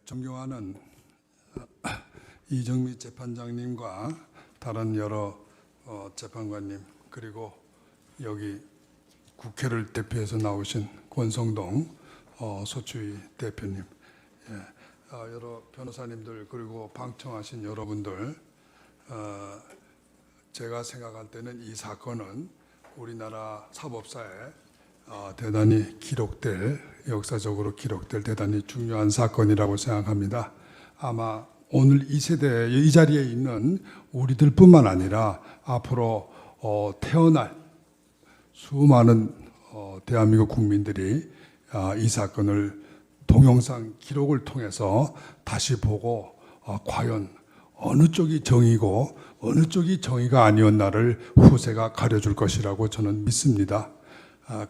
존경하는 이정미 재판장님과 다른 여러 재판관님, 그리고 여기 국회를 대표해서 나오신 권성동 소추위 대표님, 여러 변호사님들, 그리고 방청하신 여러분들, 제가 생각할 때는 이 사건은 우리나라 사법사에 대단히 역사적으로 기록될 대단히 중요한 사건이라고 생각합니다. 아마 오늘 이 세대에, 이 자리에 있는 우리들뿐만 아니라 앞으로 태어날 수많은 대한민국 국민들이 이 사건을 동영상 기록을 통해서 다시 보고 과연 어느 쪽이 정의고 어느 쪽이 정의가 아니었나를 후세가 가려줄 것이라고 저는 믿습니다.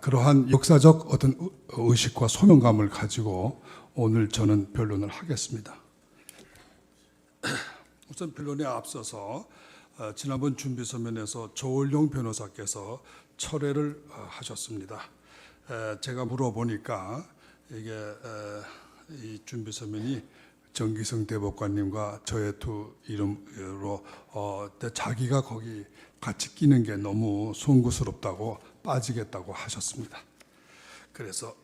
그러한 역사적 어떤 의식과 소명감을 가지고 오늘 저는 변론을 하겠습니다. 우선 변론에 앞서서 지난번 준비서면에서 조을용 변호사께서 철회를 하셨습니다. 제가 물어보니까 이게 이 준비서면이 정기성 대법관님과 저의 두 이름으로 자기가 거기 같이 끼는 게 너무 송구스럽다고 빠지겠다고 하셨습니다. 그래서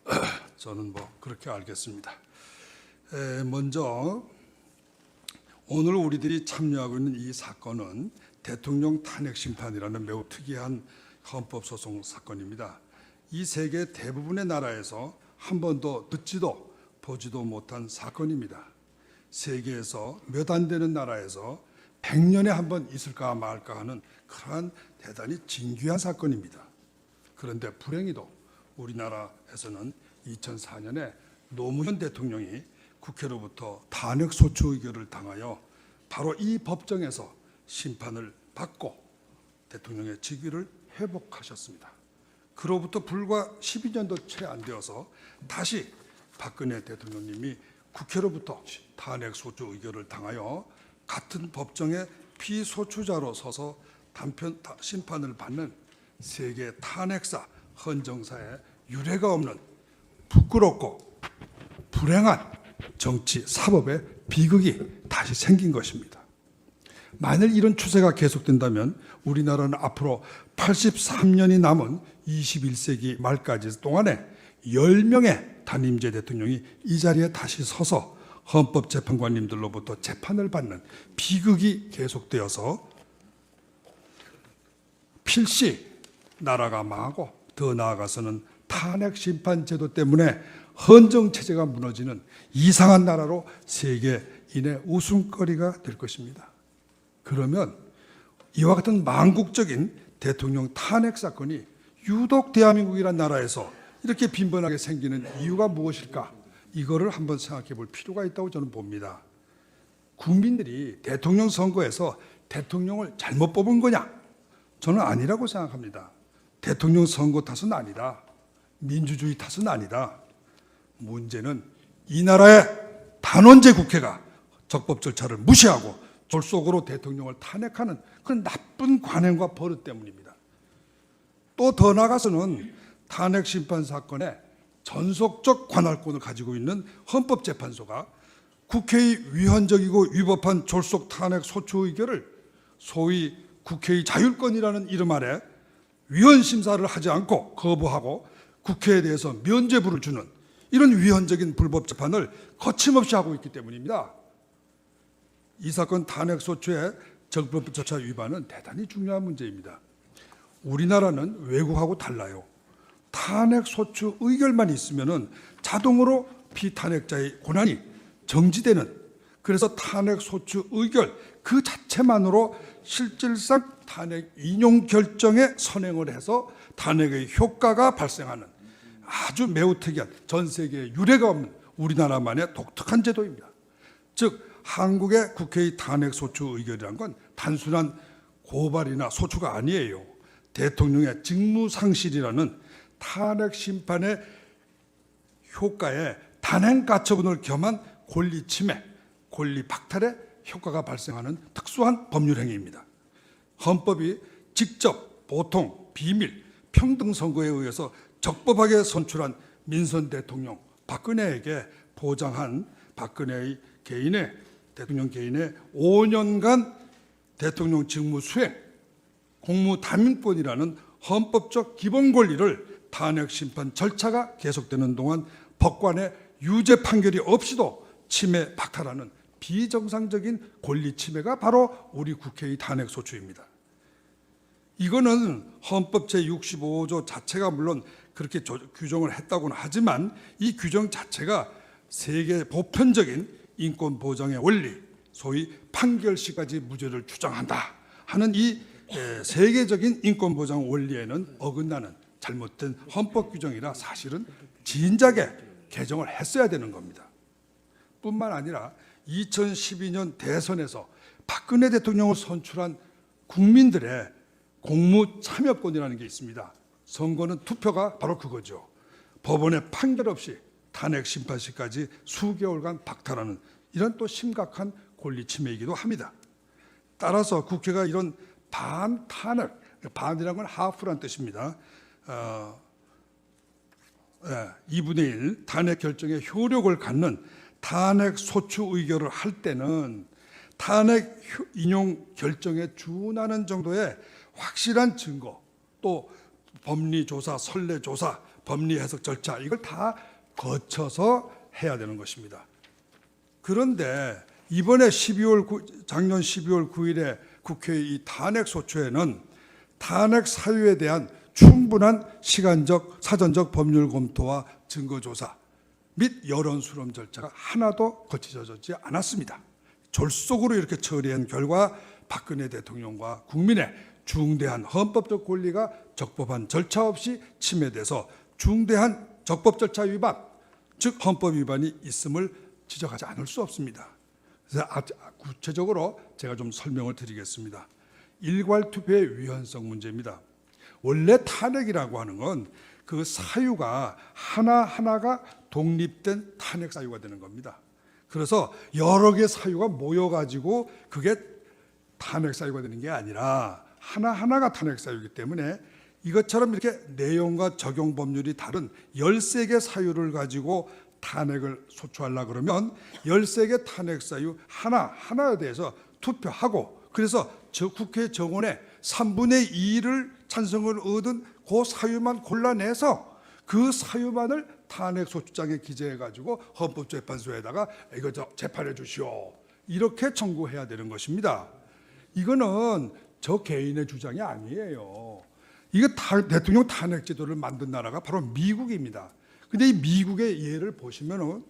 저는 그렇게 알겠습니다. 먼저 오늘 우리들이 참여하고 있는 이 사건은 대통령 탄핵 심판이라는 매우 특이한 헌법소송 사건입니다. 이 세계 대부분의 나라에서 한 번도 듣지도 보지도 못한 사건입니다. 세계에서 몇 안 되는 나라에서 100년에 한 번 있을까 말까 하는 그러한 대단히 진귀한 사건입니다. 그런데 불행히도 우리나라에서는 2004년에 노무현 대통령이 국회로부터 탄핵 소추 의결을 당하여 바로 이 법정에서 심판을 받고 대통령의 직위를 회복하셨습니다. 그로부터 불과 12년도 채 안 되어서 다시 박근혜 대통령님이 국회로부터 탄핵 소추 의결을 당하여 같은 법정의 피소추자로 서서 단편 심판을 받는 세계 탄핵사 헌정사에 유례가 없는 부끄럽고 불행한 정치 사법의 비극이 다시 생긴 것입니다. 만일 이런 추세가 계속된다면 우리나라는 앞으로 83년이 남은 21세기 말까지 동안에 10명의 단임제 대통령이 이 자리에 다시 서서 헌법재판관님들로부터 재판을 받는 비극이 계속되어서 필시 나라가 망하고 더 나아가서는 탄핵 심판 제도 때문에 헌정 체제가 무너지는 이상한 나라로 세계인의 웃음거리가 될 것입니다. 그러면 이와 같은 망국적인 대통령 탄핵 사건이 유독 대한민국이라는 나라에서 이렇게 빈번하게 생기는 이유가 무엇일까? 이거를 한번 생각해 볼 필요가 있다고 저는 봅니다. 국민들이 대통령 선거에서 대통령을 잘못 뽑은 거냐? 저는 아니라고 생각합니다. 대통령 선거 탓은 아니다. 민주주의 탓은 아니다. 문제는 이 나라의 단원제 국회가 적법 절차를 무시하고 졸속으로 대통령을 탄핵하는 그런 나쁜 관행과 버릇 때문입니다. 또 더 나아가서는 탄핵 심판 사건에 전속적 관할권을 가지고 있는 헌법재판소가 국회의 위헌적이고 위법한 졸속 탄핵 소추 의결을 소위 국회의 자율권이라는 이름 아래 위헌 심사를 하지 않고 거부하고 국회에 대해서 면죄부를 주는 이런 위헌적인 불법 재판을 거침없이 하고 있기 때문입니다. 이 사건 탄핵 소추의 적법 절차 위반은 대단히 중요한 문제입니다. 우리나라는 외국하고 달라요. 탄핵 소추 의결만 있으면은 자동으로 피탄핵자의 권한이 정지되는, 그래서 탄핵 소추 의결 그 자체만으로 실질상 탄핵 인용 결정에 선행을 해서 탄핵의 효과가 발생하는 아주 매우 특이한 전 세계에 유례가 없는 우리나라만의 독특한 제도입니다. 즉 한국의 국회의 탄핵 소추 의결이란 건 단순한 고발이나 소추가 아니에요. 대통령의 직무상실이라는 탄핵 심판의 효과에 단행 가처분을 겸한 권리 침해, 권리 박탈의 효과가 발생하는 특수한 법률 행위입니다. 헌법이 직접, 보통, 비밀, 평등 선거에 의해서 적법하게 선출한 민선 대통령 박근혜에게 보장한 박근혜 개인의 대통령 개인의 5년간 대통령 직무 수행, 공무담임권이라는 헌법적 기본 권리를 탄핵 심판 절차가 계속되는 동안 법관의 유죄 판결이 없이도 침해 박탈하는 비정상적인 권리 침해가 바로 우리 국회의 탄핵 소추입니다. 이거는 헌법 제65조 자체가 물론 그렇게 규정을 했다고는 하지만 이 규정 자체가 세계 보편적인 인권 보장의 원리, 소위 판결시까지 무죄를 주장한다 하는 이 세계적인 인권 보장 원리에는 어긋나는 잘못된 헌법 규정이라 사실은 진작에 개정을 했어야 되는 겁니다. 뿐만 아니라 2012년 대선에서 박근혜 대통령을 선출한 국민들의 공무 참여권이라는 게 있습니다. 선거는 투표가 바로 그거죠. 법원의 판결 없이 탄핵 심판시까지 수개월간 박탈하는 이런 또 심각한 권리 침해이기도 합니다. 따라서 국회가 이런 반탄핵, 반이라는 건 하프란 뜻입니다. 2분의 1 탄핵 결정에 효력을 갖는 탄핵 소추 의결을 할 때는 탄핵 인용 결정에 준하는 정도의 확실한 증거, 또 법리 조사, 선례 조사, 법리 해석 절차 이걸 다 거쳐서 해야 되는 것입니다. 그런데 이번에 작년 12월 9일에 국회의 이 탄핵 소추에는 탄핵 사유에 대한 충분한 시간적, 사전적 법률 검토와 증거 조사 및 여론 수렴 절차가 하나도 거쳐지지 않았습니다. 졸속으로 이렇게 처리한 결과 박근혜 대통령과 국민의 중대한 헌법적 권리가 적법한 절차 없이 침해돼서 중대한 적법 절차 위반, 즉 헌법 위반이 있음을 지적하지 않을 수 없습니다. 그래서 구체적으로 제가 좀 설명을 드리겠습니다. 일괄 투표의 위헌성 문제입니다. 원래 탄핵이라고 하는 건 그 사유가 하나하나가 독립된 탄핵 사유가 되는 겁니다. 그래서 여러 개 사유가 모여가지고 그게 탄핵 사유가 되는 게 아니라 하나하나가 탄핵 사유이기 때문에 이것처럼 이렇게 내용과 적용 법률이 다른 13개 사유를 가지고 탄핵을 소추하려고 그러면 13개 탄핵 사유 하나에 대해서 투표하고 그래서 국회 정원의 3분의 2를 찬성을 얻은 그 사유만 골라내서 그 사유만을 탄핵 소추장에 기재해가지고 헌법재판소에다가 이거 재판해 주시오 이렇게 청구해야 되는 것입니다. 이거는 저 개인의 주장이 아니에요. 이거 대통령 탄핵 제도를 만든 나라가 바로 미국입니다. 근데 이 미국의 예를 보시면은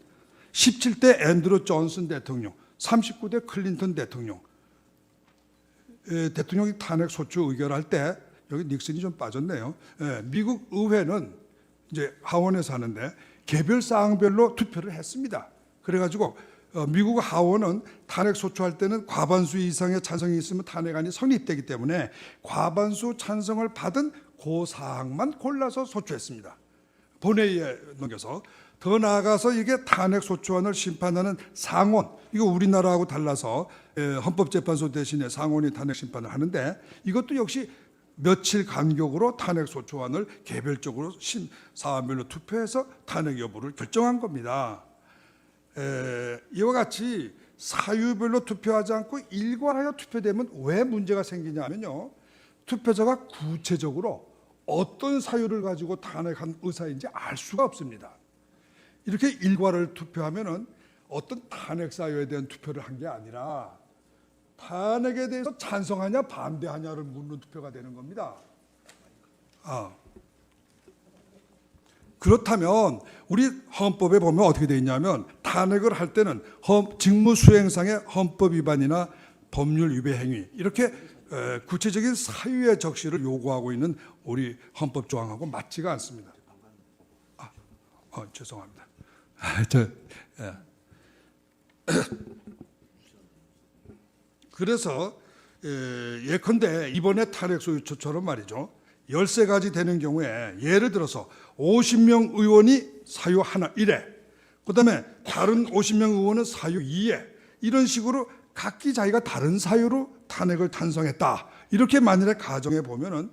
17대 앤드루 존슨 대통령, 39대 클린턴 대통령, 대통령이 탄핵 소추 의결할 때 여기 닉슨이 좀 빠졌네요. 미국 의회는 이제 하원에서 하는데 개별 사항별로 투표를 했습니다. 그래가지고 미국 하원은 탄핵 소추할 때는 과반수 이상의 찬성이 있으면 탄핵안이 성립되기 때문에 과반수 찬성을 받은 그 사항만 골라서 소추했습니다. 본회의에 넘겨서 더 나아가서 이게 탄핵 소추안을 심판하는 상원, 이거 우리나라하고 달라서 헌법재판소 대신에 상원이 탄핵 심판을 하는데 이것도 역시 며칠 간격으로 탄핵 소추안을 개별적으로 사안별로 투표해서 탄핵 여부를 결정한 겁니다. 이와 같이 사유별로 투표하지 않고 일괄하여 투표되면 왜 문제가 생기냐면요. 투표자가 구체적으로 어떤 사유를 가지고 탄핵한 의사인지 알 수가 없습니다. 이렇게 일괄을 투표하면은 어떤 탄핵 사유에 대한 투표를 한 게 아니라 탄핵에 대해서 찬성하냐 반대하냐를 묻는 투표가 되는 겁니다. 그렇다면 우리 헌법에 보면 어떻게 되어 있냐면 탄핵을 할 때는 직무수행상의 헌법 위반이나 법률 위배 행위 이렇게 구체적인 사유의 적시를 요구하고 있는 우리 헌법 조항하고 맞지가 않습니다. 죄송합니다. 그래서 예컨대 이번에 탄핵 소추처럼 말이죠. 13가지 되는 경우에 예를 들어서 50명 의원이 사유 하나 1회, 그다음에 다른 50명 의원은 사유 2회 이런 식으로 각기 자기가 다른 사유로 탄핵을 찬성했다. 이렇게 만일에 가정해 보면은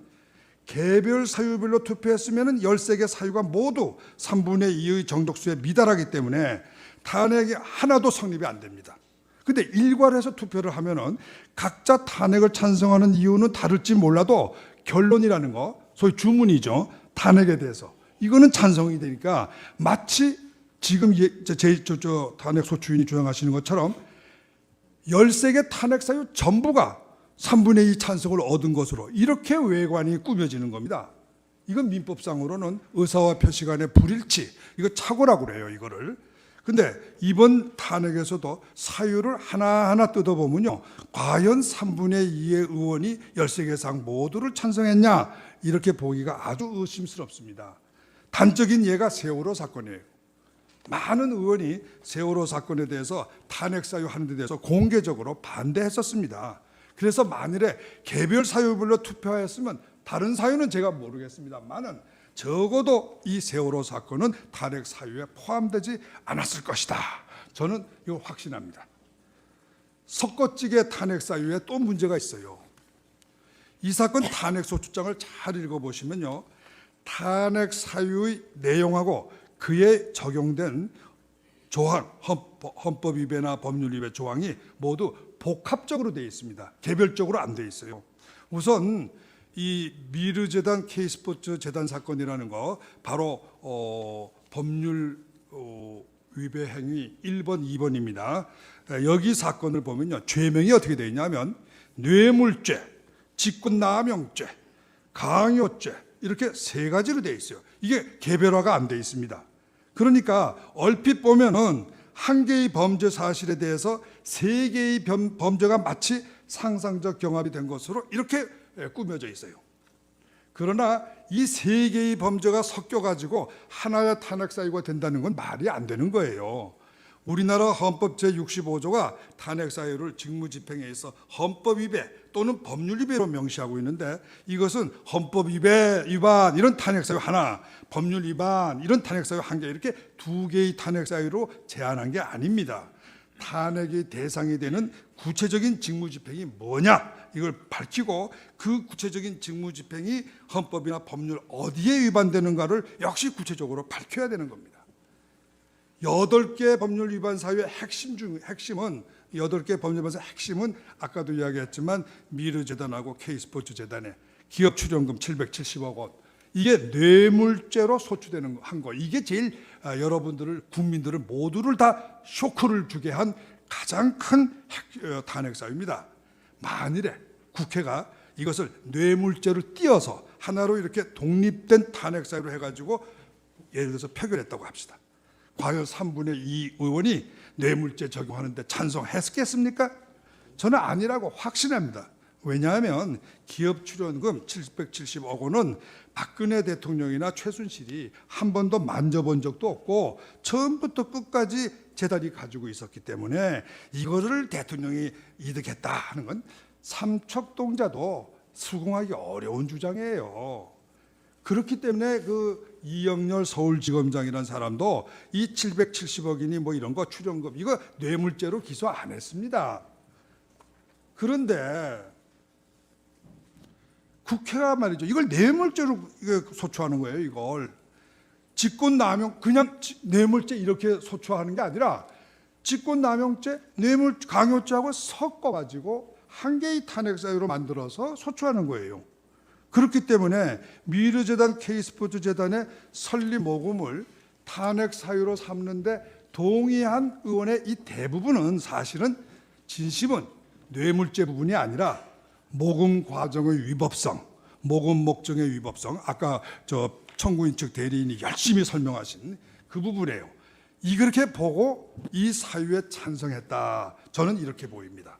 개별 사유별로 투표했으면은 13개 사유가 모두 3분의 2의 정독수에 미달하기 때문에 탄핵이 하나도 성립이 안 됩니다. 근데 일괄해서 투표를 하면은 각자 탄핵을 찬성하는 이유는 다를지 몰라도 결론이라는 거, 소위 주문이죠. 탄핵에 대해서. 이거는 찬성이 되니까 마치 지금 탄핵 소추인이 주장하시는 것처럼 13개 탄핵 사유 전부가 3분의 2 찬성을 얻은 것으로 이렇게 외관이 꾸며지는 겁니다. 이건 민법상으로는 의사와 표시 간의 불일치, 이거 착오라고 그래요, 이거를. 근데 이번 탄핵에서도 사유를 하나하나 뜯어보면요, 과연 3분의 2의 의원이 13개 사항 모두를 찬성했냐, 이렇게 보기가 아주 의심스럽습니다. 단적인 예가 세월호 사건이에요. 많은 의원이 세월호 사건에 대해서 탄핵 사유 하는 데 대해서 공개적으로 반대했었습니다. 그래서 만일에 개별 사유별로 투표하였으면 다른 사유는 제가 모르겠습니다만은 적어도 이 세월호 사건은 탄핵 사유에 포함되지 않았을 것이다. 저는 이거 확신합니다. 섞어찌개 탄핵 사유에 또 문제가 있어요. 이 사건 탄핵 소추장을 잘 읽어보시면요, 탄핵 사유의 내용하고 그에 적용된 조항, 헌법 위배나 법률 위배 조항이 모두 복합적으로 되어 있습니다. 개별적으로 안 되어 있어요. 우선 이 미르재단 K스포츠 재단 사건이라는 거 바로 법률 위배 행위 1번, 2번입니다. 여기 사건을 보면요, 죄명이 어떻게 되어 있냐면 뇌물죄, 직권남용죄, 강요죄 이렇게 세 가지로 되어 있어요. 이게 개별화가 안 되어 있습니다. 그러니까 얼핏 보면은 한 개의 범죄 사실에 대해서 세 개의 범죄가 마치 상상적 경합이 된 것으로 이렇게 꾸며져 있어요. 그러나 이 세 개의 범죄가 섞여가지고 하나의 탄핵 사유가 된다는 건 말이 안 되는 거예요. 우리나라 헌법 제65조가 탄핵 사유를 직무집행에 있어 헌법 위배 또는 법률 위배로 명시하고 있는데, 이것은 헌법 위반 이런 탄핵 사유 하나, 법률 위반 이런 탄핵 사유 한 개, 이렇게 두 개의 탄핵 사유로 제한한 게 아닙니다. 탄핵의 대상이 되는 구체적인 직무집행이 뭐냐, 이걸 밝히고 그 구체적인 직무집행이 헌법이나 법률 어디에 위반되는가를 역시 구체적으로 밝혀야 되는 겁니다. 8개 법률 위반 사유의 핵심은 8개 법률 위반 사유의 핵심은 아까도 이야기했지만 미르재단하고 K스포츠 재단의 기업 출연금 770억 원, 이게 뇌물죄로 소추되는 한 거, 이게 제일 여러분들을, 국민들을 모두를 다 쇼크를 주게 한 가장 큰 탄핵 사유입니다. 만일에 국회가 이것을 뇌물죄를 띄어서 하나로 이렇게 독립된 탄핵 사유로 해가지고 예를 들어서 표결했다고 합시다. 과연 3분의 2 의원이 뇌물죄 적용하는데 찬성했겠습니까? 저는 아니라고 확신합니다. 왜냐하면 기업 출연금 770억 원은 박근혜 대통령이나 최순실이 한 번도 만져본 적도 없고 처음부터 끝까지 재단이 가지고 있었기 때문에 이거를 대통령이 이득했다 하는 건 삼척동자도 수긍하기 어려운 주장이에요. 그렇기 때문에 그 이영렬 서울지검장이라는 사람도 이 770억이니 뭐 이런 거 출연금 이거 뇌물죄로 기소 안 했습니다. 그런데 국회가 말이죠, 이걸 뇌물죄로 소추하는 거예요. 이걸 직권남용, 그냥 뇌물죄 이렇게 소추하는 게 아니라 직권남용죄, 뇌물 강요죄하고 섞어가지고 한 개의 탄핵 사유로 만들어서 소추하는 거예요. 그렇기 때문에 미르재단 K스포츠 재단의 설립 모금을 탄핵 사유로 삼는데 동의한 의원의 이 대부분은 사실은 진심은 뇌물죄 부분이 아니라 모금 과정의 위법성, 모금 목적의 위법성, 아까 저 청구인 측 대리인이 열심히 설명하신 그 부분이에요. 이렇게 보고 이 사유에 찬성했다. 저는 이렇게 보입니다.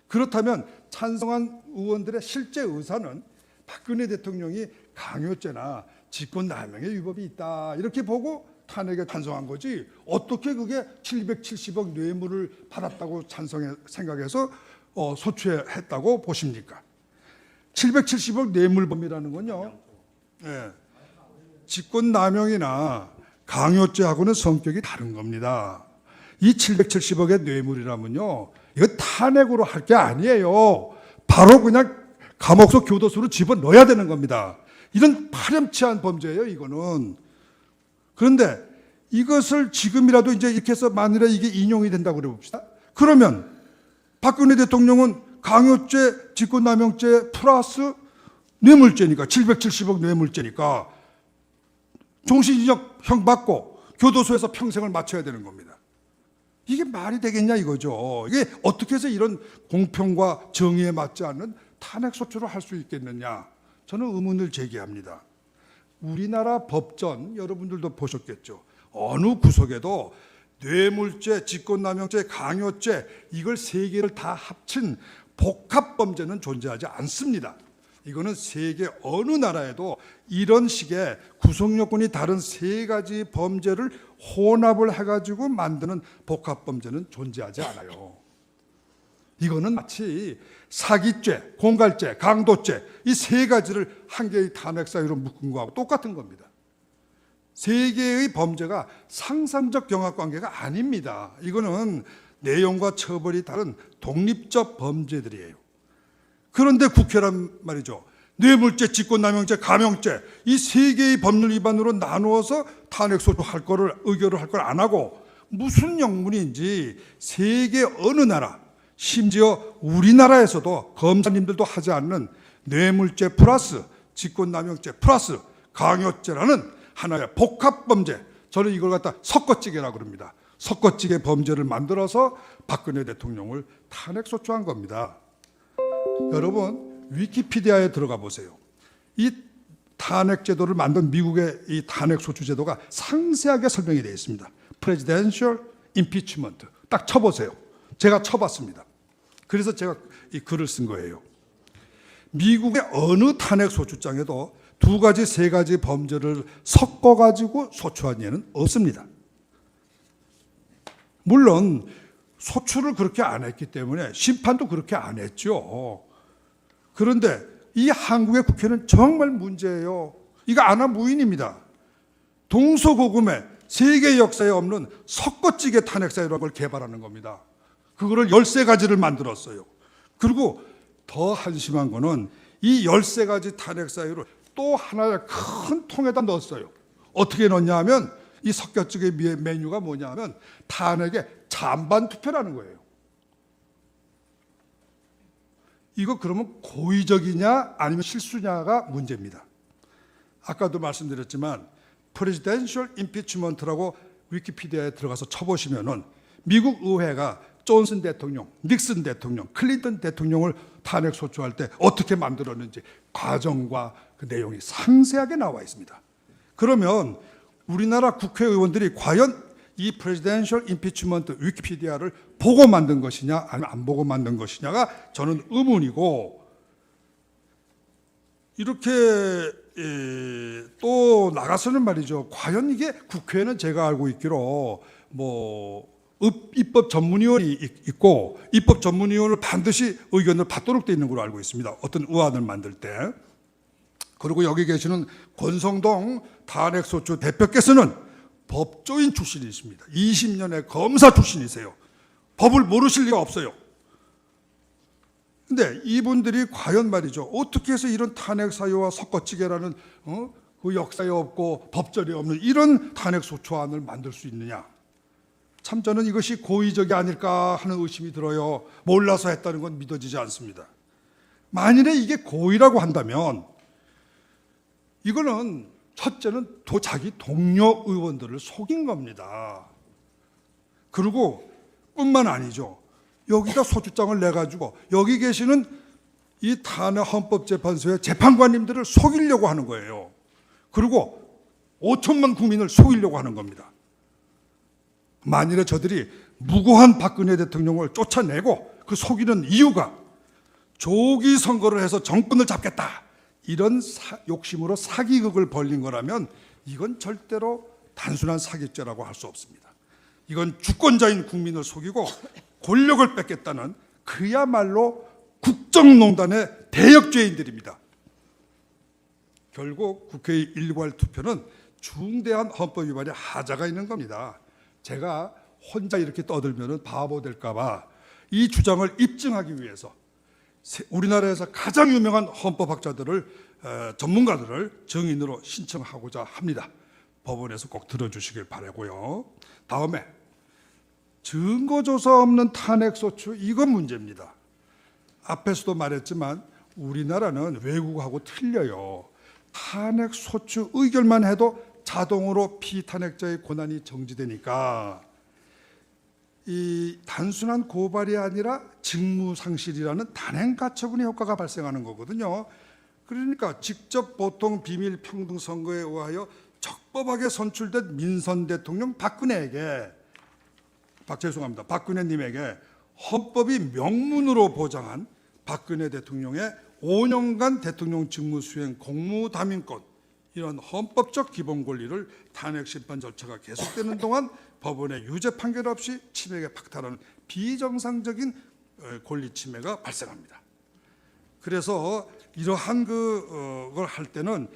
그렇다면 찬성한 의원들의 실제 의사는 박근혜 대통령이 강요죄나 직권남용의 위법이 있다 이렇게 보고 탄핵에 찬성한 거지, 어떻게 그게 770억 뇌물을 받았다고 생각해서 소추했다고 보십니까? 770억 뇌물범이라는 건요, 직권남용이나 강요죄하고는 성격이 다른 겁니다. 이 770억의 뇌물이라면요, 이거 탄핵으로 할 게 아니에요. 바로 그냥 감옥소 교도소로 집어넣어야 되는 겁니다. 이런 파렴치한 범죄예요, 이거는. 그런데 이것을 지금이라도 이제 이렇게 해서 만일에 이게 인용이 된다고 그래 봅시다. 그러면 박근혜 대통령은 강요죄, 직권남용죄 플러스 뇌물죄니까 770억 뇌물죄니까 종신형형 받고 교도소에서 평생을 마쳐야 되는 겁니다. 이게 말이 되겠냐 이거죠. 이게 어떻게 해서 이런 공평과 정의에 맞지 않는 탄핵소추를 할 수 있겠느냐. 저는 의문을 제기합니다. 우리나라 법전 여러분들도 보셨겠죠. 어느 구석에도 뇌물죄, 직권남용죄, 강요죄 이걸 세 개를 다 합친 복합범죄는 존재하지 않습니다. 이거는 세계 어느 나라에도 이런 식의 구성요건이 다른 세 가지 범죄를 혼합을 해가지고 만드는 복합범죄는 존재하지 않아요. 이거는 마치 사기죄, 공갈죄, 강도죄 이 세 가지를 한 개의 탄핵 사유로 묶은 거하고 똑같은 겁니다. 세 개의 범죄가 상상적 경합관계가 아닙니다. 이거는 내용과 처벌이 다른 독립적 범죄들이에요. 그런데 국회란 말이죠. 뇌물죄, 직권남용죄, 감형죄 이 세 개의 법률 위반으로 나누어서 탄핵소추할 거를 의결을 할 걸 안 하고 무슨 영문인지 세계 어느 나라 심지어 우리나라에서도 검사님들도 하지 않는 뇌물죄 플러스 직권남용죄 플러스 강요죄라는 하나의 복합범죄, 저는 이걸 갖다 섞어찌개라고 그럽니다. 섞어찌개 범죄를 만들어서 박근혜 대통령을 탄핵소추한 겁니다. 여러분 위키피디아에 들어가 보세요. 이 탄핵제도를 만든 미국의 이 탄핵소추제도가 상세하게 설명이 되어 있습니다. Presidential Impeachment 딱 쳐보세요. 제가 쳐봤습니다. 그래서 제가 이 글을 쓴 거예요. 미국의 어느 탄핵소추장에도 두 가지, 세 가지 범죄를 섞어가지고 소추한 예는 없습니다. 물론 소추를 그렇게 안 했기 때문에 심판도 그렇게 안 했죠. 그런데 이 한국의 국회는 정말 문제예요. 이거 아나 무인입니다. 동서고금의 세계 역사에 없는 섞어찌개 탄핵사유라는 걸 개발하는 겁니다. 그거를 13가지를 만들었어요. 그리고 더 한심한 거는 이 13가지 탄핵사유를 또 하나의 큰 통에다 넣었어요. 어떻게 넣냐 하면 이 섞여찌개 메뉴가 뭐냐 하면 탄핵의 찬반 투표라는 거예요. 이거 그러면 고의적이냐 아니면 실수냐가 문제입니다. 아까도 말씀드렸지만 Presidential Impeachment라고 위키피디아에 들어가서 쳐보시면은 미국 의회가 존슨 대통령, 닉슨 대통령, 클린턴 대통령을 탄핵 소추할 때 어떻게 만들었는지 과정과 그 내용이 상세하게 나와 있습니다. 그러면 우리나라 국회의원들이 과연 이 Presidential Impeachment 위키피디아를 보고 만든 것이냐 아니면 안 보고 만든 것이냐가 저는 의문이고, 이렇게 또 나가서는 말이죠. 과연 이게 국회에는 제가 알고 있기로 입법 전문위원이 있고 입법 전문위원을 반드시 의견을 받도록 되어 있는 걸로 알고 있습니다. 어떤 의안을 만들 때. 그리고 여기 계시는 권성동 탄핵소추 대표께서는 법조인 출신이십니다. 20년의 검사 출신이세요. 법을 모르실 리가 없어요. 근데 이분들이 과연 말이죠. 어떻게 해서 이런 탄핵 사유와 섞어찌개라는 그 역사에 없고 법절에 없는 이런 탄핵 소추안을 만들 수 있느냐? 참 저는 이것이 고의적이 아닐까 하는 의심이 들어요. 몰라서 했다는 건 믿어지지 않습니다. 만일에 이게 고의라고 한다면 이거는 첫째는 자기 동료 의원들을 속인 겁니다. 그리고 뿐만 아니죠. 여기다 소추장을 내가지고 여기 계시는 이 탄핵 헌법재판소의 재판관님들을 속이려고 하는 거예요. 그리고 5천만 국민을 속이려고 하는 겁니다. 만일에 저들이 무고한 박근혜 대통령을 쫓아내고 그 속이는 이유가 조기 선거를 해서 정권을 잡겠다, 이런 욕심으로 사기극을 벌린 거라면 이건 절대로 단순한 사기죄라고 할 수 없습니다. 이건 주권자인 국민을 속이고 권력을 뺏겠다는 그야말로 국정농단의 대역죄인들입니다. 결국 국회의 일괄 투표는 중대한 헌법 위반의 하자가 있는 겁니다. 제가 혼자 이렇게 떠들면 바보 될까 봐 이 주장을 입증하기 위해서 우리나라에서 가장 유명한 헌법학자들을 전문가들을 증인으로 신청하고자 합니다. 법원에서 꼭 들어주시길 바라고요. 다음에 증거조사 없는 탄핵소추, 이건 문제입니다. 앞에서도 말했지만 우리나라는 외국하고 틀려요. 탄핵소추 의결만 해도 자동으로 피탄핵자의 권한이 정지되니까 이 단순한 고발이 아니라 직무상실이라는 단행가처분의 효과가 발생하는 거거든요. 그러니까 직접 보통 비밀평등선거에 의하여 적법하게 선출된 민선 대통령 박근혜님에게 헌법이 명문으로 보장한 박근혜 대통령의 5년간 대통령 직무수행 공무담임권, 이런 헌법적 기본 권리를 탄핵심판 절차가 계속되는 동안 법원의 유죄 판결 없이 침해에 박탈하는 비정상적인 권리 침해가 발생합니다. 그래서 이러한 그걸 할 때는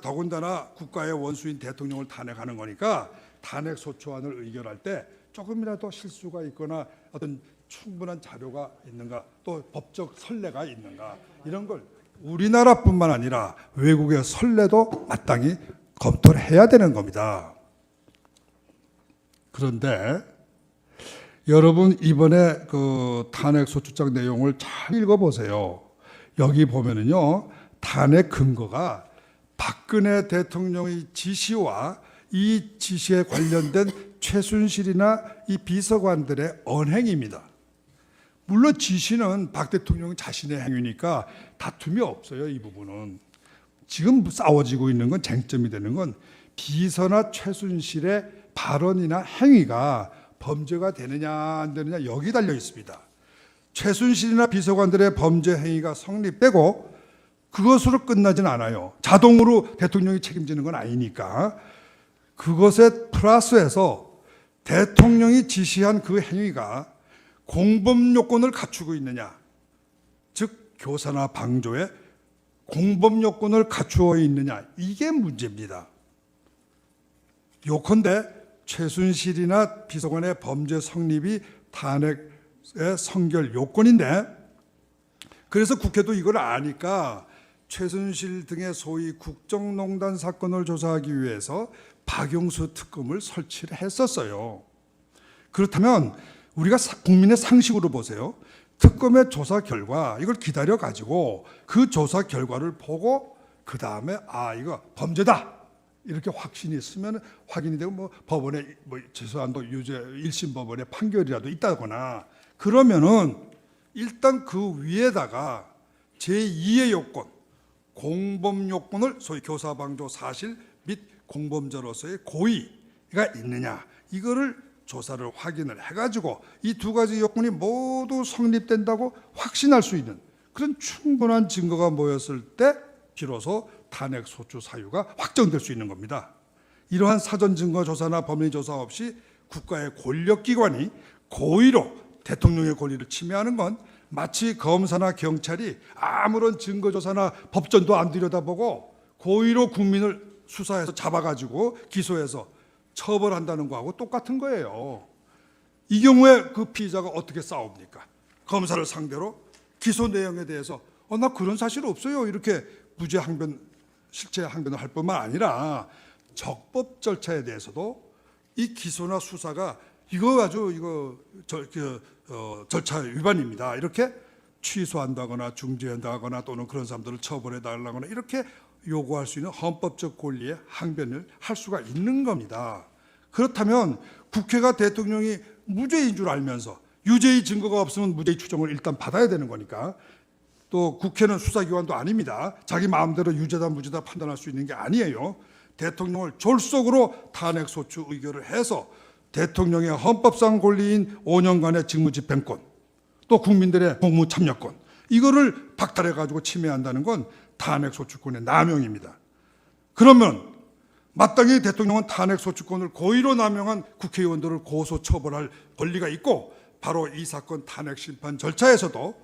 더군다나 국가의 원수인 대통령을 탄핵하는 거니까 탄핵소추안을 의결할 때 조금이라도 실수가 있거나 어떤 충분한 자료가 있는가, 또 법적 선례가 있는가, 이런 걸 우리나라뿐만 아니라 외국의 선례도 마땅히 검토를 해야 되는 겁니다. 그런데 여러분 이번에 그 탄핵소추장 내용을 잘 읽어보세요. 여기 보면은요, 탄핵 근거가 박근혜 대통령의 지시와 이 지시에 관련된 최순실이나 이 비서관들의 언행입니다. 물론 지시는 박 대통령 자신의 행위니까 다툼이 없어요. 이 부분은 지금 싸워지고 있는 건, 쟁점이 되는 건 비서나 최순실의 발언이나 행위가 범죄가 되느냐 안 되느냐, 여기 달려 있습니다. 최순실이나 비서관들의 범죄 행위가 성립되고 그것으로 끝나진 않아요. 자동으로 대통령이 책임지는 건 아니니까 그것에 플러스해서 대통령이 지시한 그 행위가 공범 요건을 갖추고 있느냐, 즉 교사나 방조에 공범 요건을 갖추어 있느냐, 이게 문제입니다. 요컨대 최순실이나 비서관의 범죄 성립이 탄핵의 선결 요건인데, 그래서 국회도 이걸 아니까 최순실 등의 소위 국정농단 사건을 조사하기 위해서 박용수 특검을 설치를 했었어요. 그렇다면 우리가 국민의 상식으로 보세요. 특검의 조사 결과, 이걸 기다려 가지고 그 조사 결과를 보고 그 다음에 이거 범죄다 이렇게 확신이 있으면 확인이 되고, 뭐 법원에 최소한도 유죄 1심 법원의 판결이라도 있다거나 그러면은 일단 그 위에다가 제2의 요건, 공범 요건을 소위 교사방조 사실 및 공범자로서의 고의가 있느냐, 이거를 조사를 확인을 해가지고 이 두 가지 요건이 모두 성립된다고 확신할 수 있는 그런 충분한 증거가 모였을 때 비로소 탄핵소추 사유가 확정될 수 있는 겁니다. 이러한 사전 증거 조사나 법리 조사 없이 국가의 권력기관이 고의로 대통령의 권리를 침해하는 건 마치 검사나 경찰이 아무런 증거 조사나 법전도 안 들여다보고 고의로 국민을 수사해서 잡아가지고 기소해서 처벌한다는 거하고 똑같은 거예요. 이 경우에 그 피의자가 어떻게 싸웁니까? 검사를 상대로 기소 내용에 대해서 나 그런 사실 없어요, 이렇게 무죄 항변, 실체 항변을 할 뿐만 아니라 적법 절차에 대해서도 이 기소나 수사가 절차 위반입니다, 이렇게 취소한다거나 중지한다거나 또는 그런 사람들을 처벌해 달라거나 이렇게 요구할 수 있는 헌법적 권리의 항변을 할 수가 있는 겁니다. 그렇다면 국회가 대통령이 무죄인 줄 알면서 유죄의 증거가 없으면 무죄의 추정을 일단 받아야 되는 거니까, 또 국회는 수사기관도 아닙니다. 자기 마음대로 유죄다 무죄다 판단할 수 있는 게 아니에요. 대통령을 졸속으로 탄핵소추 의결을 해서 대통령의 헌법상 권리인 5년간의 직무집행권, 또 국민들의 공무 참여권, 이거를 박탈해가지고 침해한다는 건 탄핵소추권의 남용입니다. 그러면 마땅히 대통령은 탄핵소추권을 고의로 남용한 국회의원들을 고소 처벌할 권리가 있고, 바로 이 사건 탄핵심판 절차에서도